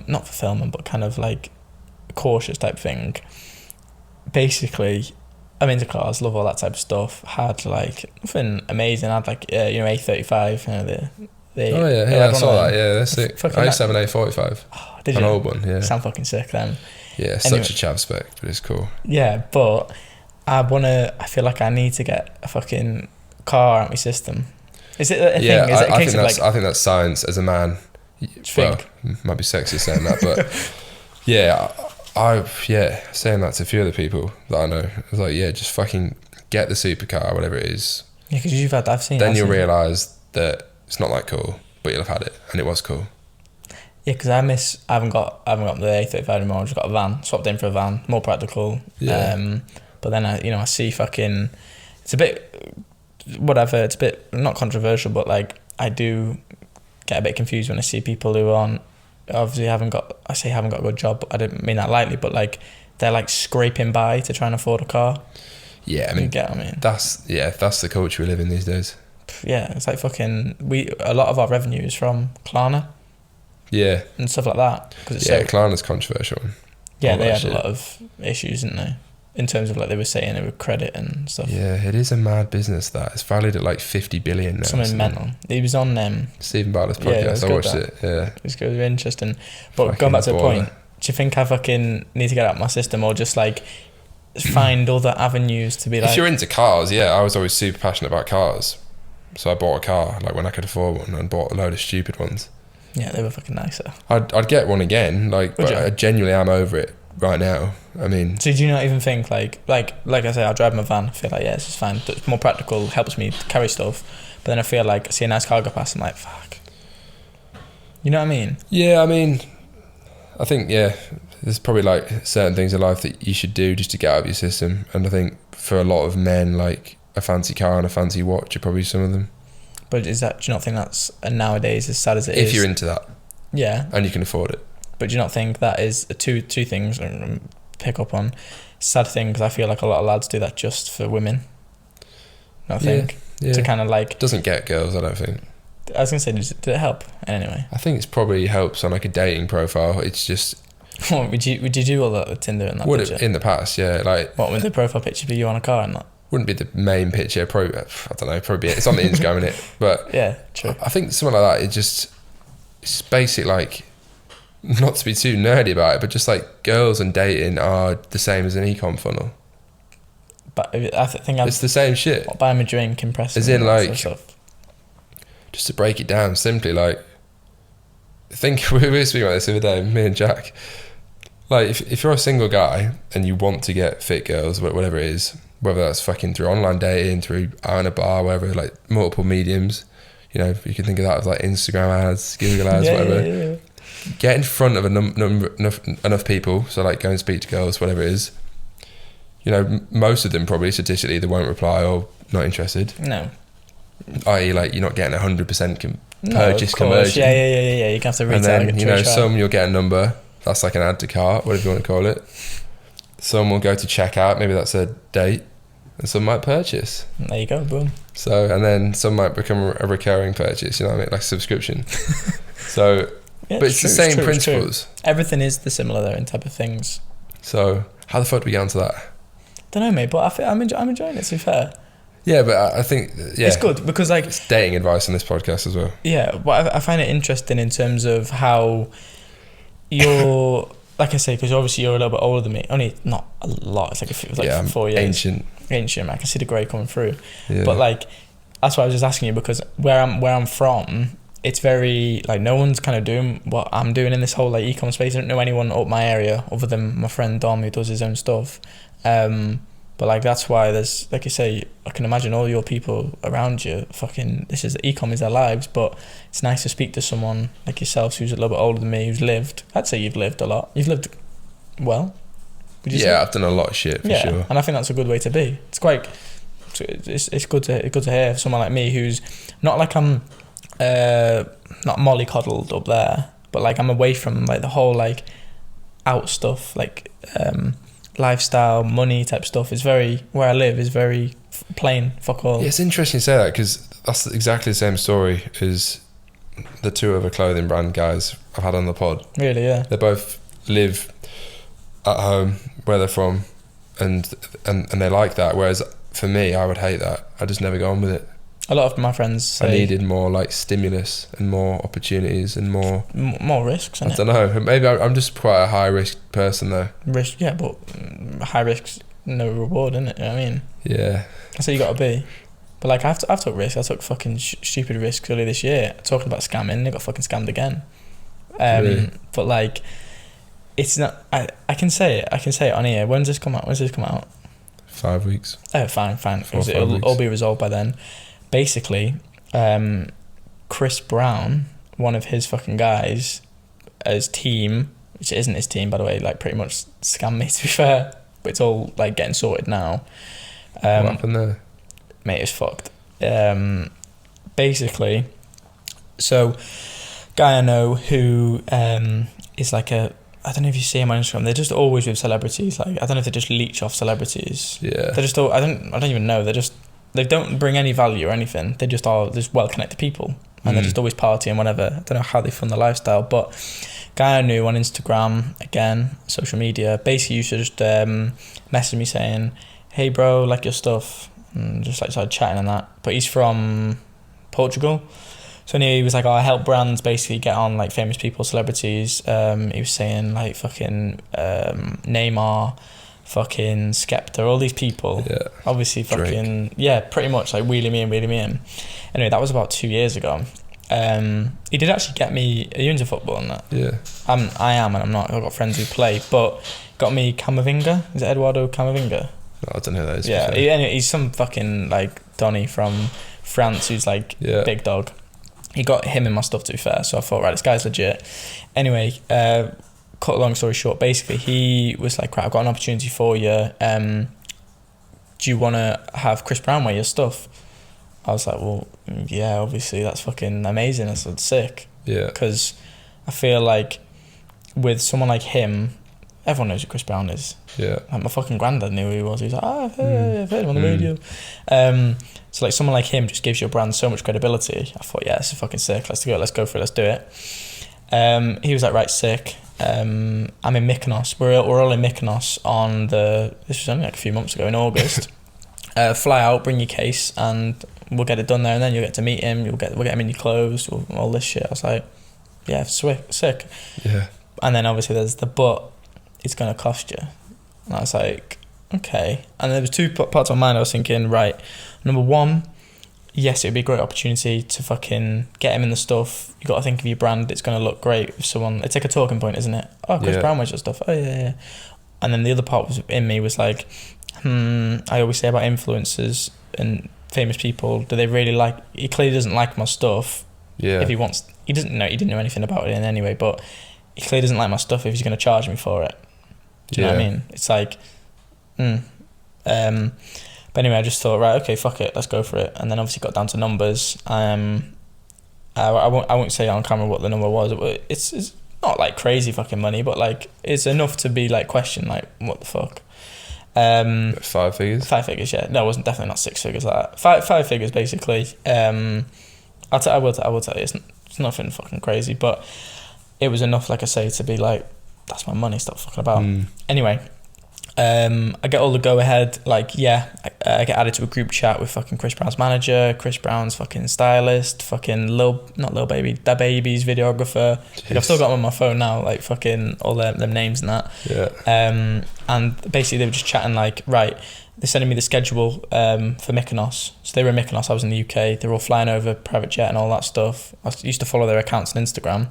not fulfillment, but kind of like cautious type thing, basically, I'm into cars, love all that type of stuff. Had like nothing amazing. I had like A35, I saw that. Yeah, that's it. I used to have an A45. Oh, did an you? old one. Yeah, sound fucking sick then. Yeah, Anyway. such a chav spec, but it's cool. Yeah, but I feel like I need to get a fucking car out my system. Is it a thing? Is it a case of like, I think that's science as a man. Well, might be sexist saying that, but yeah, saying that to a few other people that I know. I was like, yeah, just fucking get the supercar, whatever it is. Yeah, because I've seen. Then you'll realise that it's not that cool, but you'll have had it, and it was cool. Yeah, because I haven't got the A35 anymore. I've just got a van, swapped in for a van, more practical. Yeah. But then I see fucking, it's a bit, whatever. It's a bit not controversial, but like I do get a bit confused when I see people who haven't got a good job. I didn't mean that lightly, but like they're like scraping by to try and afford a car. Yeah, I mean, that's the culture we live in these days. Yeah, it's like fucking a lot of our revenue is from Klarna. Yeah. And stuff like that. Klarna's controversial. Yeah, they had a lot of issues, didn't they? In terms of like they were saying it with credit and stuff. Yeah, it is a mad business that. It's valued at like 50 billion now. Something mental. He was on Stephen Bartlett's podcast. I watched it. Yeah. It was good, interesting. But going back to the point, do you think I fucking need to get out of my system or just like find other avenues to be like... If you're into cars, yeah, I was always super passionate about cars. So I bought a car like when I could afford one and bought a load of stupid ones. Yeah, they were fucking nicer. I'd get one again, like, but I genuinely am over it right now. I mean, so do you not even think like I say, I drive my van, I feel like this is fine, it's more practical, helps me carry stuff, but then I feel like I see a nice car go past, I'm like, fuck, you know what I mean? Yeah, I mean, I think there's probably like certain things in life that you should do just to get out of your system, and I think for a lot of men, like a fancy car and a fancy watch are probably some of them. But do you not think that's nowadays, as sad as it is? If you're into that. Yeah. And you can afford it. But do you not think that is two things I pick up on? Sad thing, because I feel like a lot of lads do that just for women. I think. Yeah. To kind of like... Doesn't get girls, I don't think. I was going to say, did it help in any way? I think it's probably helps on like a dating profile. It's just... would you do all that with Tinder and that picture? In the past, yeah. Like, what, would the profile picture be you on a car and that? Wouldn't be the main picture, probably, I don't know, probably it's on the Instagram, innit? But yeah, true. I think something like that, it's basic, like, not to be too nerdy about it, but just like girls and dating are the same as an ecom funnel. But I think it's the same shit. Buy them a drink, impress them. As in, like, sort of stuff. Just to break it down simply, like, we were speaking about this the other day, me and Jack. Like, if you're a single guy and you want to get fit girls, whatever it is, whether that's fucking through online dating, through out in a bar, whatever, like multiple mediums, you know, you can think of that as like Instagram ads, Google ads, whatever. Yeah. Get in front of enough people, so like go and speak to girls, whatever it is. You know, most of them probably statistically they won't reply or not interested. No. I.e., like, you're not getting 100% purchase conversion. Yeah. You can have to retarget. And then, some you'll get a number. That's like an add to cart, whatever you want to call it. Some will go to checkout. Maybe that's a date. And some might purchase. There you go, boom. So, and then some might become a recurring purchase, you know what I mean? Like subscription. So, yeah, but it's the same principles. Everything is the similar though in type of things. So, how the fuck do we get onto that? Don't know, mate, but I'm enjoying it, to be fair. Yeah, but I think, it's good because like... It's dating advice on this podcast as well. Yeah, but I find it interesting in terms of how you're... Like I say, because obviously you're a little bit older than me. Only not a lot. It's like 4 years. Ancient. I can see the grey coming through. Yeah. But like, that's why I was just asking you, because where I'm from, it's very like no one's kind of doing what I'm doing in this whole like ecom space. I don't know anyone up my area other than my friend Dom who does his own stuff. But like that's why there's, like you say, I can imagine all your people around you fucking, this is, ecom is their lives, but it's nice to speak to someone like yourself who's a little bit older than me, who's lived, I'd say you've lived a lot. You've lived well, would you say? Yeah, I've done a lot of shit for sure. And I think that's a good way to be. It's quite, it's good to hear someone like me who's not like I'm not mollycoddled up there, but like I'm away from like the whole like out stuff, like lifestyle, money type stuff. Is very, where I live is very plain, fuck all. Yeah, it's interesting you say that, because that's exactly the same story as the two other clothing brand guys I've had on the pod. Really, yeah. They both live at home where they're from, and they like that, whereas for me, I would hate that. I just never go on with it. A lot of my friends say I needed more like stimulus and more opportunities and more risks. I don't know. Maybe I'm just quite a high risk person though. Risk, yeah, but high risk, no reward, isn't it? You know what I mean? Yeah. That's how you got to be. But like I've took risks. I took fucking stupid risks earlier this year. Talking about scamming, they got fucking scammed again. Really? But like, it's not. I can say it. I can say it on here. When's this come out? 5 weeks. Oh, fine. 4 or 5 It'll weeks. all be resolved by then. Basically, Chris Brown, one of his fucking guys, his team, which isn't his team by the way, like pretty much scammed me, to be fair, but it's all like getting sorted now. What happened there? Mate, it's fucked. Basically, so guy I know who is like I don't know if you see him on Instagram, they're just always with celebrities. Like I don't know if they just leech off celebrities. Yeah. They're just all, I don't even know. They don't bring any value or anything. They just are just well-connected people. And they're just always partying, whatever. I don't know how they fund their lifestyle. But guy I knew on Instagram, again, social media, basically used to just message me saying, hey bro, like your stuff. And just like started chatting and that. But he's from Portugal. So anyway, he was like, I help brands basically get on like famous people, celebrities. He was saying like fucking Neymar, fucking Skepta, all these people. Yeah. Obviously fucking Drake. Yeah, pretty much like wheeling me in. Anyway, that was about 2 years ago. He did actually get me. Are you into football and that? Yeah. I am and I'm not. I've got friends who play, but got me Camavinga. Is it Eduardo Camavinga? No, I don't know who that is. Yeah. Anyway, he's some fucking like Donny from France who's like big dog. He got him in my stuff, to be fair, so I thought, right, this guy's legit. Anyway, cut a long story short, basically he was like, right, I've got an opportunity for you. Do you want to have Chris Brown wear your stuff? I was like, well, yeah, obviously that's fucking amazing. That's sick. Yeah. Because I feel like with someone like him, everyone knows who Chris Brown is. Yeah. Like my fucking granddad knew who he was. He was like, I've heard him on the radio. So like someone like him just gives your brand so much credibility. I thought, yeah, this is fucking sick. Let's go for it. Let's do it. He was like, right, sick. I'm in Mykonos. We're all in Mykonos on this was only like a few months ago in August. Fly out, bring your case, and we'll get it done there. And then you'll get to meet him. We'll get him in your clothes, all this shit. I was like, yeah, sick. Yeah. And then obviously there's the but. It's gonna cost you. And I was like, okay. And there was two parts of my mind. I was thinking, right, number one, yes, it would be a great opportunity to fucking get him in the stuff. You got to think of your brand. It's going to look great if someone. It's like a talking point, isn't it? Oh, Chris Brown wears your stuff. Oh yeah. And then the other part was in me was like, I always say about influencers and famous people. Do they really like? He clearly doesn't like my stuff. Yeah. If he wants, he didn't know anything about it in any way. But he clearly doesn't like my stuff if he's going to charge me for it. Do you know what I mean? It's like, but anyway, I just thought, right, okay, fuck it, let's go for it. And then obviously got down to numbers. I won't say on camera what the number was. It's not like crazy fucking money, but like it's enough to be like questioned, like what the fuck. 5 figures. 5 figures, yeah. No, it wasn't definitely not 6 figures like that. Five figures basically. I will tell you, it's nothing fucking crazy, but it was enough, like I say, to be like, that's my money, stop fucking about. Anyway, I get all the go ahead, like, I get added to a group chat with fucking Chris Brown's manager, Chris Brown's fucking stylist, fucking not Lil Baby, Da Baby's videographer. Like, I've still got them on my phone now, like fucking all them names and that. Yeah. And basically they were just chatting like, right, they're sending me the schedule for Mykonos. So they were in Mykonos, I was in the UK. They were all flying over, private jet and all that stuff. I used to follow their accounts on Instagram.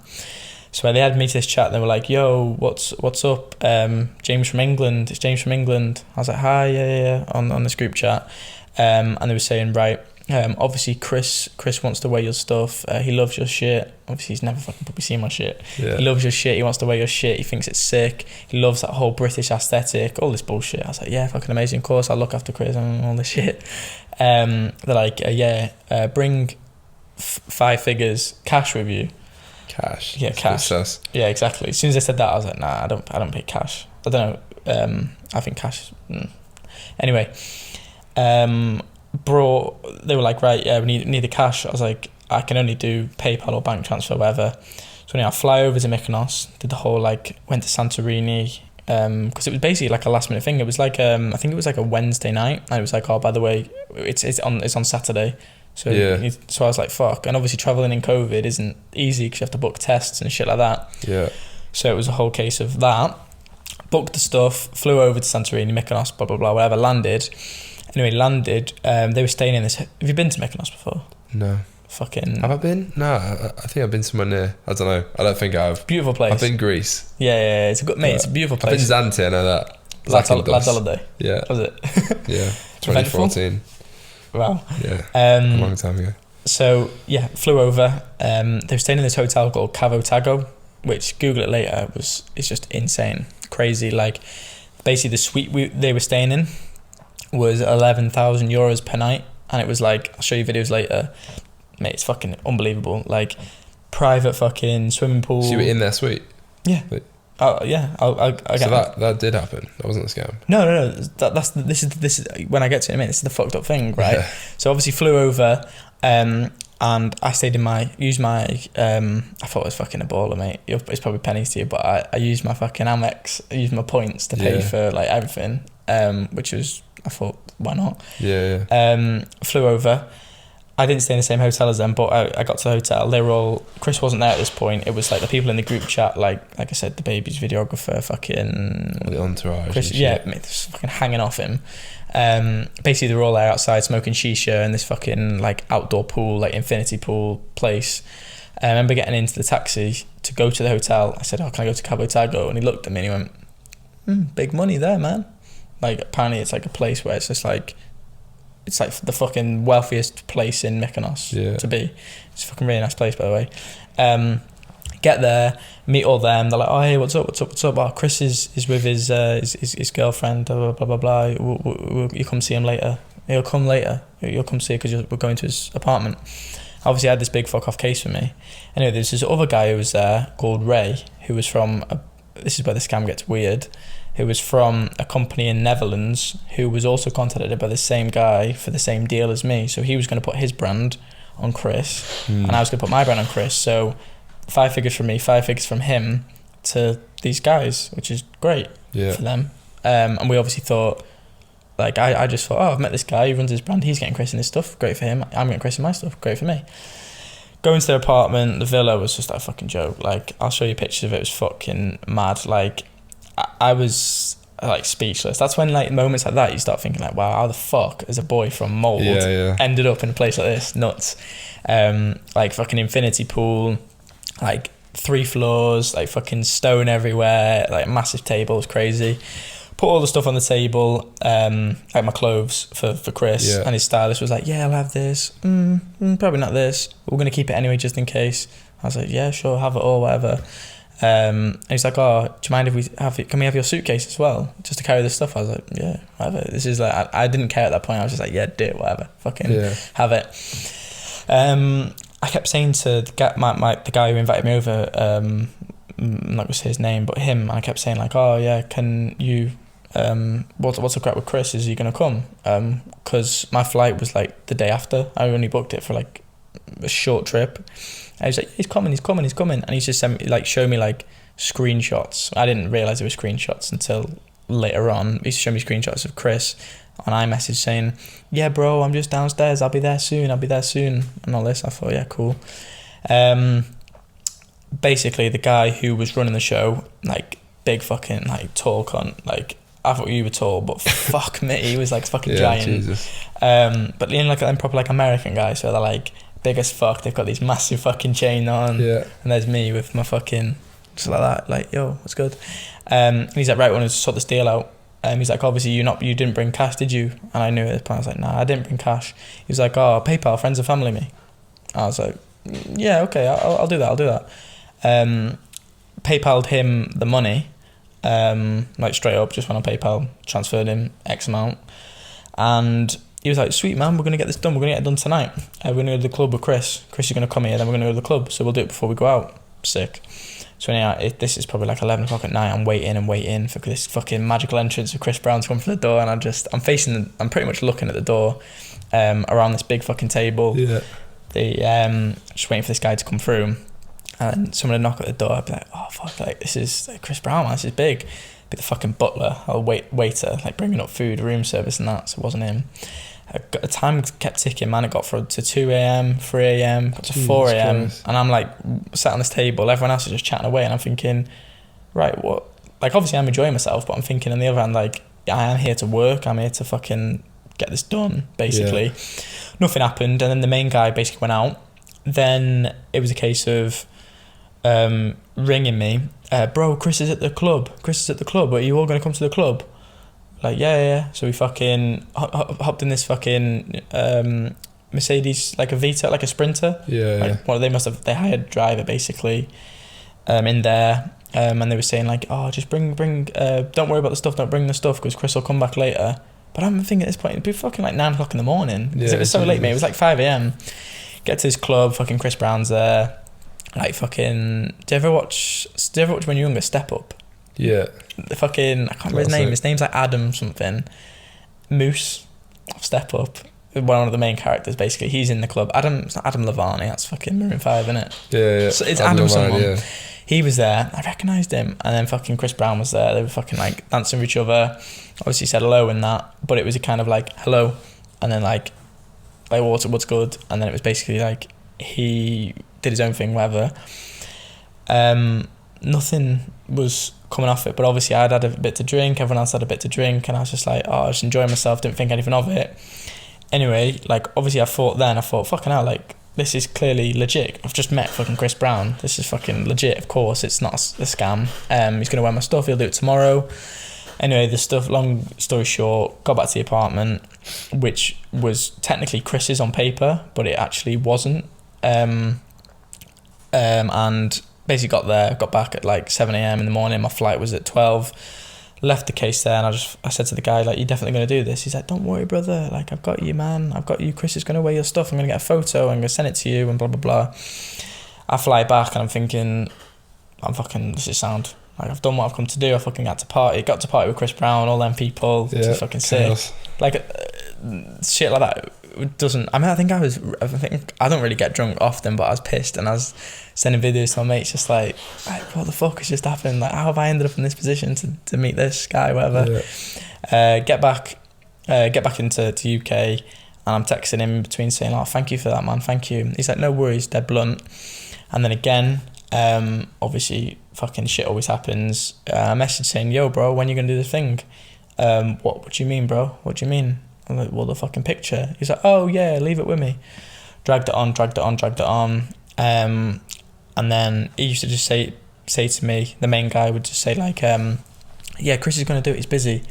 So they had me to this chat, they were like, yo, what's up? James from England, it's James from England. I was like, hi, yeah, on this group chat. And they were saying, right, obviously Chris wants to wear your stuff. He loves your shit. Obviously he's never fucking probably seen my shit. Yeah. He loves your shit, he wants to wear your shit, he thinks it's sick. He loves that whole British aesthetic, all this bullshit. I was like, yeah, fucking amazing, of course, I'll look after Chris and all this shit. They're like, bring 5 figures cash with you. Cash. Yeah, cash. Yeah, exactly. As soon as I said that, I was like, nah, I don't pay cash. I don't know. I think cash. Anyway, they were like, right, yeah, we need the cash. I was like, I can only do PayPal or bank transfer, whatever. So anyway, I fly over to Mykonos, did the whole like, went to Santorini, because it was basically like a last minute thing. It was like I think it was like a Wednesday night, and it was like, oh, by the way, it's on Saturday. So so I was like, fuck. And obviously traveling in COVID isn't easy because you have to book tests and shit like that. Yeah. So it was a whole case of that. Booked the stuff, flew over to Santorini, Mykonos, blah, blah, blah, whatever, landed. Anyway, they were staying in this... Have you been to Mykonos before? No. Fucking... Have I been? No, I think I've been somewhere near. I don't know. I don't think I have. Beautiful place. I've been Greece. Yeah. It's a good... Mate, it's a beautiful place. I've been Zante, I know that. Lads holiday. Yeah. Was it? Yeah. 2014. Wow. Yeah. A long time ago. So, yeah, flew over. They were staying in this hotel called Cavo Tago, which, Google it later, it's just insane. Crazy. Like, basically the suite they were staying in was 11,000 euros per night. And it was like, I'll show you videos later. Mate, it's fucking unbelievable. Like, private fucking swimming pool. So you were in their suite? Yeah. Yeah, I'll get so that did happen. That wasn't a scam. No. This is when I get to it in a minute. This is the fucked up thing, right? Yeah. So obviously flew over, and I stayed in I thought it was fucking a baller, mate. It's probably pennies to you, but I used my fucking Amex. I used my points to pay for like everything, which was, I thought, why not? Yeah. Flew over. I didn't stay in the same hotel as them, but I got to the hotel. They were all... Chris wasn't there at this point. It was like the people in the group chat, like I said, the baby's videographer, fucking... The entourage. Chris, mate, just fucking hanging off him. Basically, they were all there outside smoking shisha in this fucking like outdoor pool, like infinity pool place. I remember getting into the taxi to go to the hotel. I said, oh, can I go to Cabo Tago? And he looked at me and he went, big money there, man. Like, apparently it's like a place where it's just like... It's like the fucking wealthiest place in Mykonos to be. It's a fucking really nice place, by the way. Get there, meet all them. They're like, oh, hey, what's up? Oh, Chris is with his girlfriend, blah, blah, blah. You come see him later. He'll come later. You'll come see because we're going to his apartment. Obviously, I had this big fuck off case for me. Anyway, there's this other guy who was there called Ray, who was from... this is where the scam gets weird. Who was from a company in Netherlands who was also contacted by the same guy for the same deal as me. So he was going to put his brand on Chris and I was going to put my brand on Chris. So 5 figures from me, 5 figures from him to these guys, which is great for them. And we obviously thought, like, I just thought, oh, I've met this guy, he runs his brand, he's getting Chris in his stuff, great for him. I'm getting Chris in my stuff, great for me. Going to their apartment, the villa was just a fucking joke. Like, I'll show you pictures of it, it was fucking mad. Like, I was like speechless. That's when like moments like that you start thinking like, wow, how the fuck as a boy from Mold ended up in a place like this? Nuts. Like fucking infinity pool, like 3 floors, like fucking stone everywhere, like massive tables, crazy. Put all the stuff on the table, like my clothes for Chris, and his stylist was like, yeah, I'll have this, probably not this, we're gonna keep it anyway just in case. I was like, yeah, sure, have it all, whatever. And he's like, oh, do you mind if we have it? Can we have your suitcase as well, just to carry this stuff? I was like, yeah, whatever. This is like, I didn't care at that point. I was just like, yeah, do it, whatever, fucking have it. I kept saying to the guy who invited me over, I'm not gonna say his name, but him. I kept saying like, oh yeah, can you? What's the crack with Chris? Is he gonna come? Because my flight was like the day after. I only booked it for like a short trip. I was like, he's coming, and he's just sent me, like, show me like screenshots. I didn't realise it was screenshots until later on, he used to show me screenshots of Chris on iMessage saying, yeah, bro, I'm just downstairs. I'll be there soon. And all this. I thought, yeah, cool. Basically, the guy who was running the show, like, big fucking, like, tall cunt. Like, I thought you were tall, but fuck me, he was, like, fucking giant. Jesus. But you know, like, them proper, like, American guys, so they're, like, big as fuck. They've got these massive fucking chain on. Yeah. And there's me with my fucking, just like that, like, yo, what's good? And he's like, right, we want to sort this deal out. He's like, obviously you didn't bring cash, did you? And I knew at this point, I was like, nah, I didn't bring cash. He was like, oh, PayPal, friends and family me. I was like, yeah, okay, I'll do that. PayPal'd him the money, like straight up, just went on PayPal, transferred him X amount. And he was like, sweet man, we're going to get this done. We're going to get it done tonight. We're going to go to the club with Chris. Chris is going to come here, then we're going to go to the club. So we'll do it before we go out. Sick. So anyhow, this is probably like 11 o'clock at night. I'm waiting for this fucking magical entrance of Chris Brown to come from the door. And I'm pretty much looking at the door around this big fucking table. Yeah. Just waiting for this guy to come through. And someone would knock at the door. I'd be like, oh fuck, like this is like Chris Brown, man, this is big. Be the fucking butler or waiter, like bringing up food, room service and that. So it wasn't him. The time kept ticking, man. It got to 2 a.m, 3 a.m, got to 4 a.m, and I'm like sat on this table. Everyone else is just chatting away, and I'm thinking, right, what? Like obviously I'm enjoying myself, but I'm thinking on the other hand, like I am here to work. I'm here to fucking get this done. Basically, Nothing happened, and then the main guy basically went out. Then it was a case of ringing me, bro, Chris is at the club. Are you all going to come to the club? Like, yeah. So we fucking hopped in this fucking Mercedes, like a Vita, like a Sprinter. Well, they hired a driver basically in there, and they were saying like, oh, just bring don't worry about the stuff, don't bring the stuff because Chris will come back later. But I'm thinking at this point it'd be fucking like 9 o'clock in the morning. It was so late, mate. It was like 5 a.m. Get to this club, fucking Chris Brown's there. Like fucking, do you ever watch when you're younger, Step Up? Yeah. The fucking, I can't remember his name. His name's like Adam something. Moose of Step Up. One of the main characters, basically. He's in the club. It's not Adam Levani, that's fucking Maroon 5, isn't it? Yeah. So it's Adam someone. Yeah. He was there. I recognised him. And then fucking Chris Brown was there. They were fucking like dancing with each other. Obviously said hello and that. But it was a kind of like, hello. And then like what's good? And then it was basically like, he did his own thing, whatever. Nothing was coming off it, but obviously I'd had a bit to drink, everyone else had a bit to drink, and I was just like, I was enjoying myself, didn't think anything of it. Anyway, like obviously I thought fucking hell, like this is clearly legit. I've just met fucking Chris Brown. This is fucking legit, of course. It's not a scam. He's going to wear my stuff, he'll do it tomorrow. Anyway, the stuff, long story short, got back to the apartment, which was technically Chris's on paper, but it actually wasn't. And basically got back at like 7 a.m. in the morning. My flight was at 12. Left the case there, and I said to the guy, like, you're definitely going to do this? He's like, don't worry, brother. Like, I've got you, man. I've got you. Chris is going to wear your stuff. I'm going to get a photo. I'm going to send it to you and blah, blah, blah. I fly back, and I'm thinking, this is sound. Like, I've done what I've come to do. I fucking got to party with Chris Brown, all them people. Yeah, it's fucking sick. Like, shit like that doesn't... I think I don't really get drunk often, but I was pissed, and I was sending videos to my mates just like, what the fuck has just happened? Like, how have I ended up in this position to meet this guy, whatever? Yeah. Get back into UK, and I'm texting him in between saying, oh, thank you for that, man, thank you. He's like, no worries, dead blunt. And then again, obviously fucking shit always happens. I messaged saying, yo bro, when you gonna do the thing? What do you mean, bro? What do you mean? I'm like, well, the fucking picture. He's like, oh yeah, leave it with me. Dragged it on. And then he used to just say to me, the main guy would just say like, yeah, Chris is gonna do it, he's busy.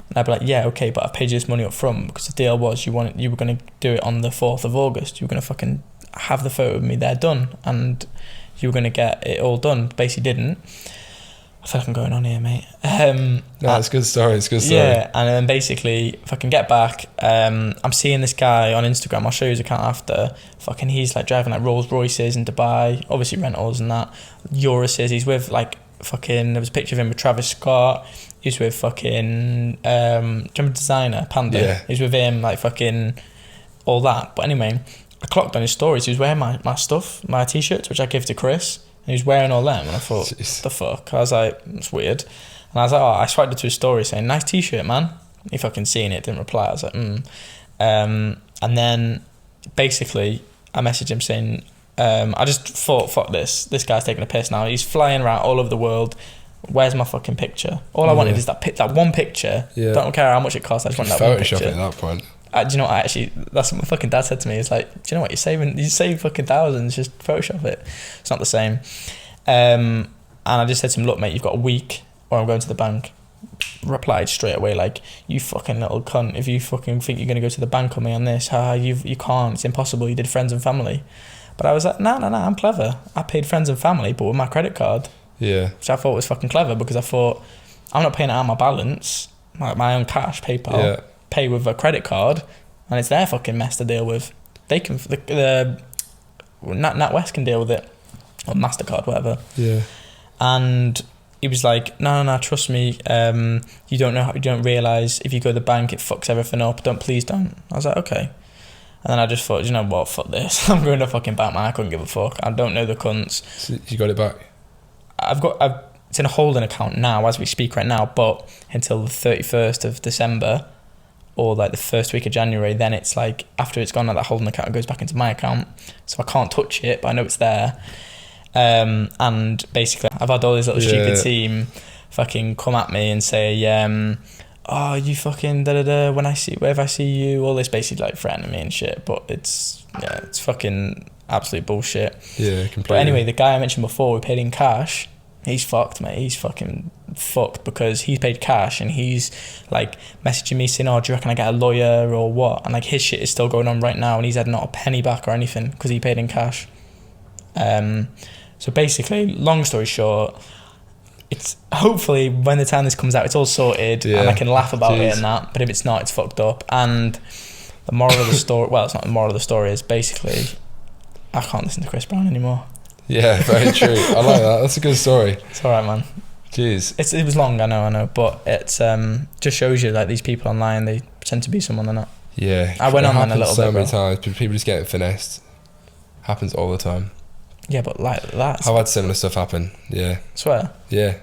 And I'd be like, yeah, okay, but I paid you this money up front because the deal was you were gonna do it on the 4th of August. You were gonna fucking have the photo of me there done, and you were gonna get it all done. Basically didn't. I feel like I'm going on here, mate. No, it's a good story. Yeah, and then basically, if I can get back, I'm seeing this guy on Instagram. I'll show you his account after. Fucking, he's like driving like Rolls Royces in Dubai, obviously rentals and that. Euruses. He's with like fucking. There was a picture of him with Travis Scott. He's with fucking. Do you remember Designer Panda? Yeah. He's with him, like fucking all that. But anyway, I clocked on his stories. He was wearing my stuff, my t-shirts, which I gave to Chris. And he was wearing all them, and I thought, what the fuck? I was like, it's weird. I was like, I swiped it to his story saying, nice t-shirt, man. He fucking seen it, didn't reply. I was like, And then basically I messaged him saying, I just thought, fuck this guy's taking a piss now. He's flying around all over the world. Where's my fucking picture? All I wanted is that one picture. Yeah. Don't care how much it costs. I just want that one picture. Photoshop it at that point. Do you know what? That's what my fucking dad said to me. It's like, do you know what? You save fucking thousands, just Photoshop it. It's not the same. And I just said to him, look, mate, you've got a week or I'm going to the bank. Replied straight away like, you fucking little cunt. If you fucking think you're going to go to the bank on me on this, you can't. It's impossible. You did friends and family. But I was like, no, I'm clever. I paid friends and family, but with my credit card. Yeah. Which I thought was fucking clever because I thought, I'm not paying it out of my balance, my own cash, PayPal, pay with a credit card, and it's their fucking mess to deal with. They can, NatWest can deal with it, or MasterCard, whatever. Yeah. And he was like, no, trust me, you don't realise if you go to the bank, it fucks everything up. Please don't. I was like, okay. And then I just thought, you know what, fuck this. I'm going to fucking bank, man. I couldn't give a fuck. I don't know the cunts. So you got it back? It's in a holding account now as we speak right now, but until the 31st of December or like the first week of January, then it's like after it's gone out that holding account, it goes back into my account. So I can't touch it, but I know it's there. And basically I've had all this little stupid team fucking come at me and say, oh, you fucking da-da-da, whenever I see you, all this basically like threatening me and shit, but it's fucking absolute bullshit. Yeah, completely. But anyway, the guy I mentioned before who paid in cash, he's fucked, mate. He's fucking fucked because he's paid cash and he's like messaging me saying, oh, do you reckon I get a lawyer or what? And like his shit is still going on right now and he's had not a penny back or anything because he paid in cash. So basically, long story short, it's hopefully when the time this comes out, it's all sorted and I can laugh about it and that. But if it's not, it's fucked up. And the moral of the story, well, it's not the moral of the story, is basically I can't listen to Chris Brown anymore. Yeah, very true. I like that. That's a good story. It's alright, man. Jeez. It was long, I know, but it's just shows you like these people online, they pretend to be someone they're not. Yeah. I went online a little so bit. many times. People just getting finessed. Happens all the time. Yeah, but like that. I've had similar stuff happen. Yeah. Swear. Yeah.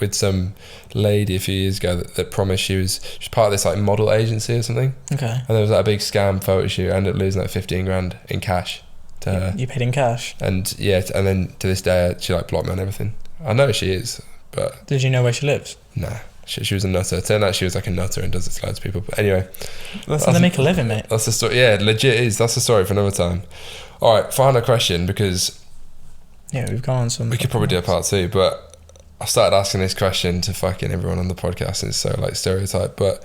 With some lady a few years ago that promised she was part of this like model agency or something. Okay. And there was like a big scam photo shoot. I ended up losing like 15 grand in cash to her. You paid in cash? And yeah, and then to this day she like blocked me on everything. I know she is, but... Did you know where she lives? Nah. She was a nutter. Turned out she was like a nutter and does it to loads of people. But anyway. That's how they make a living, mate. That's the story. Yeah, legit is. That's the story for another time. Alright, final question, because... Yeah, we've gone on some... We could probably do a part 2, but I started asking this question to fucking everyone on the podcast and it's so like stereotype. But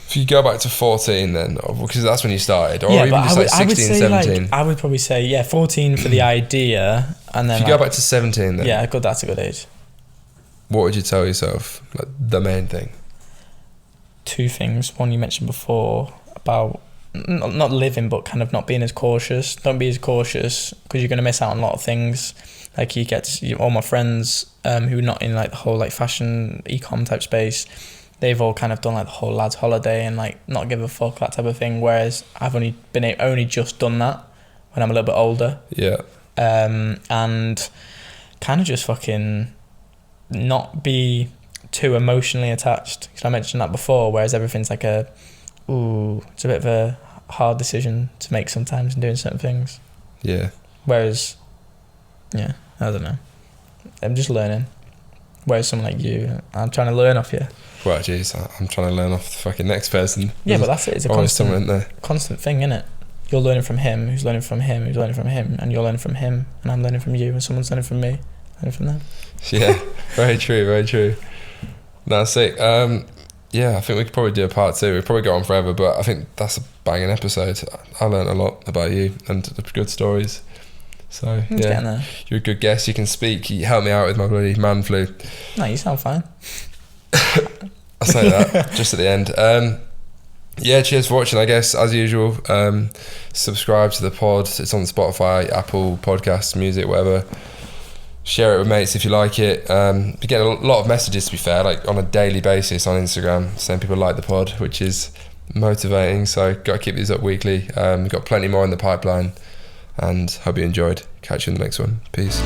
if you go back to 14 then, because that's when you started, or even just like 16, 17. I would probably say, 14 for the idea, and then... If you go back to 17 then... Yeah, that's a good age. What would you tell yourself? Like the main thing? 2 things. One you mentioned before about not living, but kind of not being as cautious. Don't be as cautious because you're going to miss out on a lot of things. Like you get all my friends who are not in like the whole like fashion ecom type space, they've all kind of done like the whole lads holiday and like not give a fuck, that type of thing, whereas I've only just done that when I'm a little bit older. Yeah. And kind of just fucking not be too emotionally attached, because I mentioned that before, whereas everything's like it's a bit of a hard decision to make sometimes in doing certain things. Yeah. Whereas I don't know, I'm just learning, whereas someone like you, I'm trying to learn off you. Well, jeez, I'm trying to learn off the fucking next person. Yeah, but that's it. It's a constant thing, isn't it? You're learning from him, who's learning from him, who's learning from him, and you're learning from him, and I'm learning from you, and someone's learning from me, learning from them. Yeah, very true, very true. No, sick. Yeah, I think we could probably do a part 2. We'd probably go on forever, but I think that's a banging episode. I learned a lot about you and the good stories. So yeah, you're a good guest. You can speak. You help me out with my bloody man flu. No, you sound fine. I say that just at the end. Yeah, cheers for watching. I guess as usual, subscribe to the pod. It's on Spotify, Apple Podcasts, music, whatever. Share it with mates if you like it. We get a lot of messages, to be fair, like on a daily basis on Instagram, saying people like the pod, which is motivating. So got to keep these up weekly. We've got plenty more in the pipeline, and hope you enjoyed. Catch you in the next one. Peace.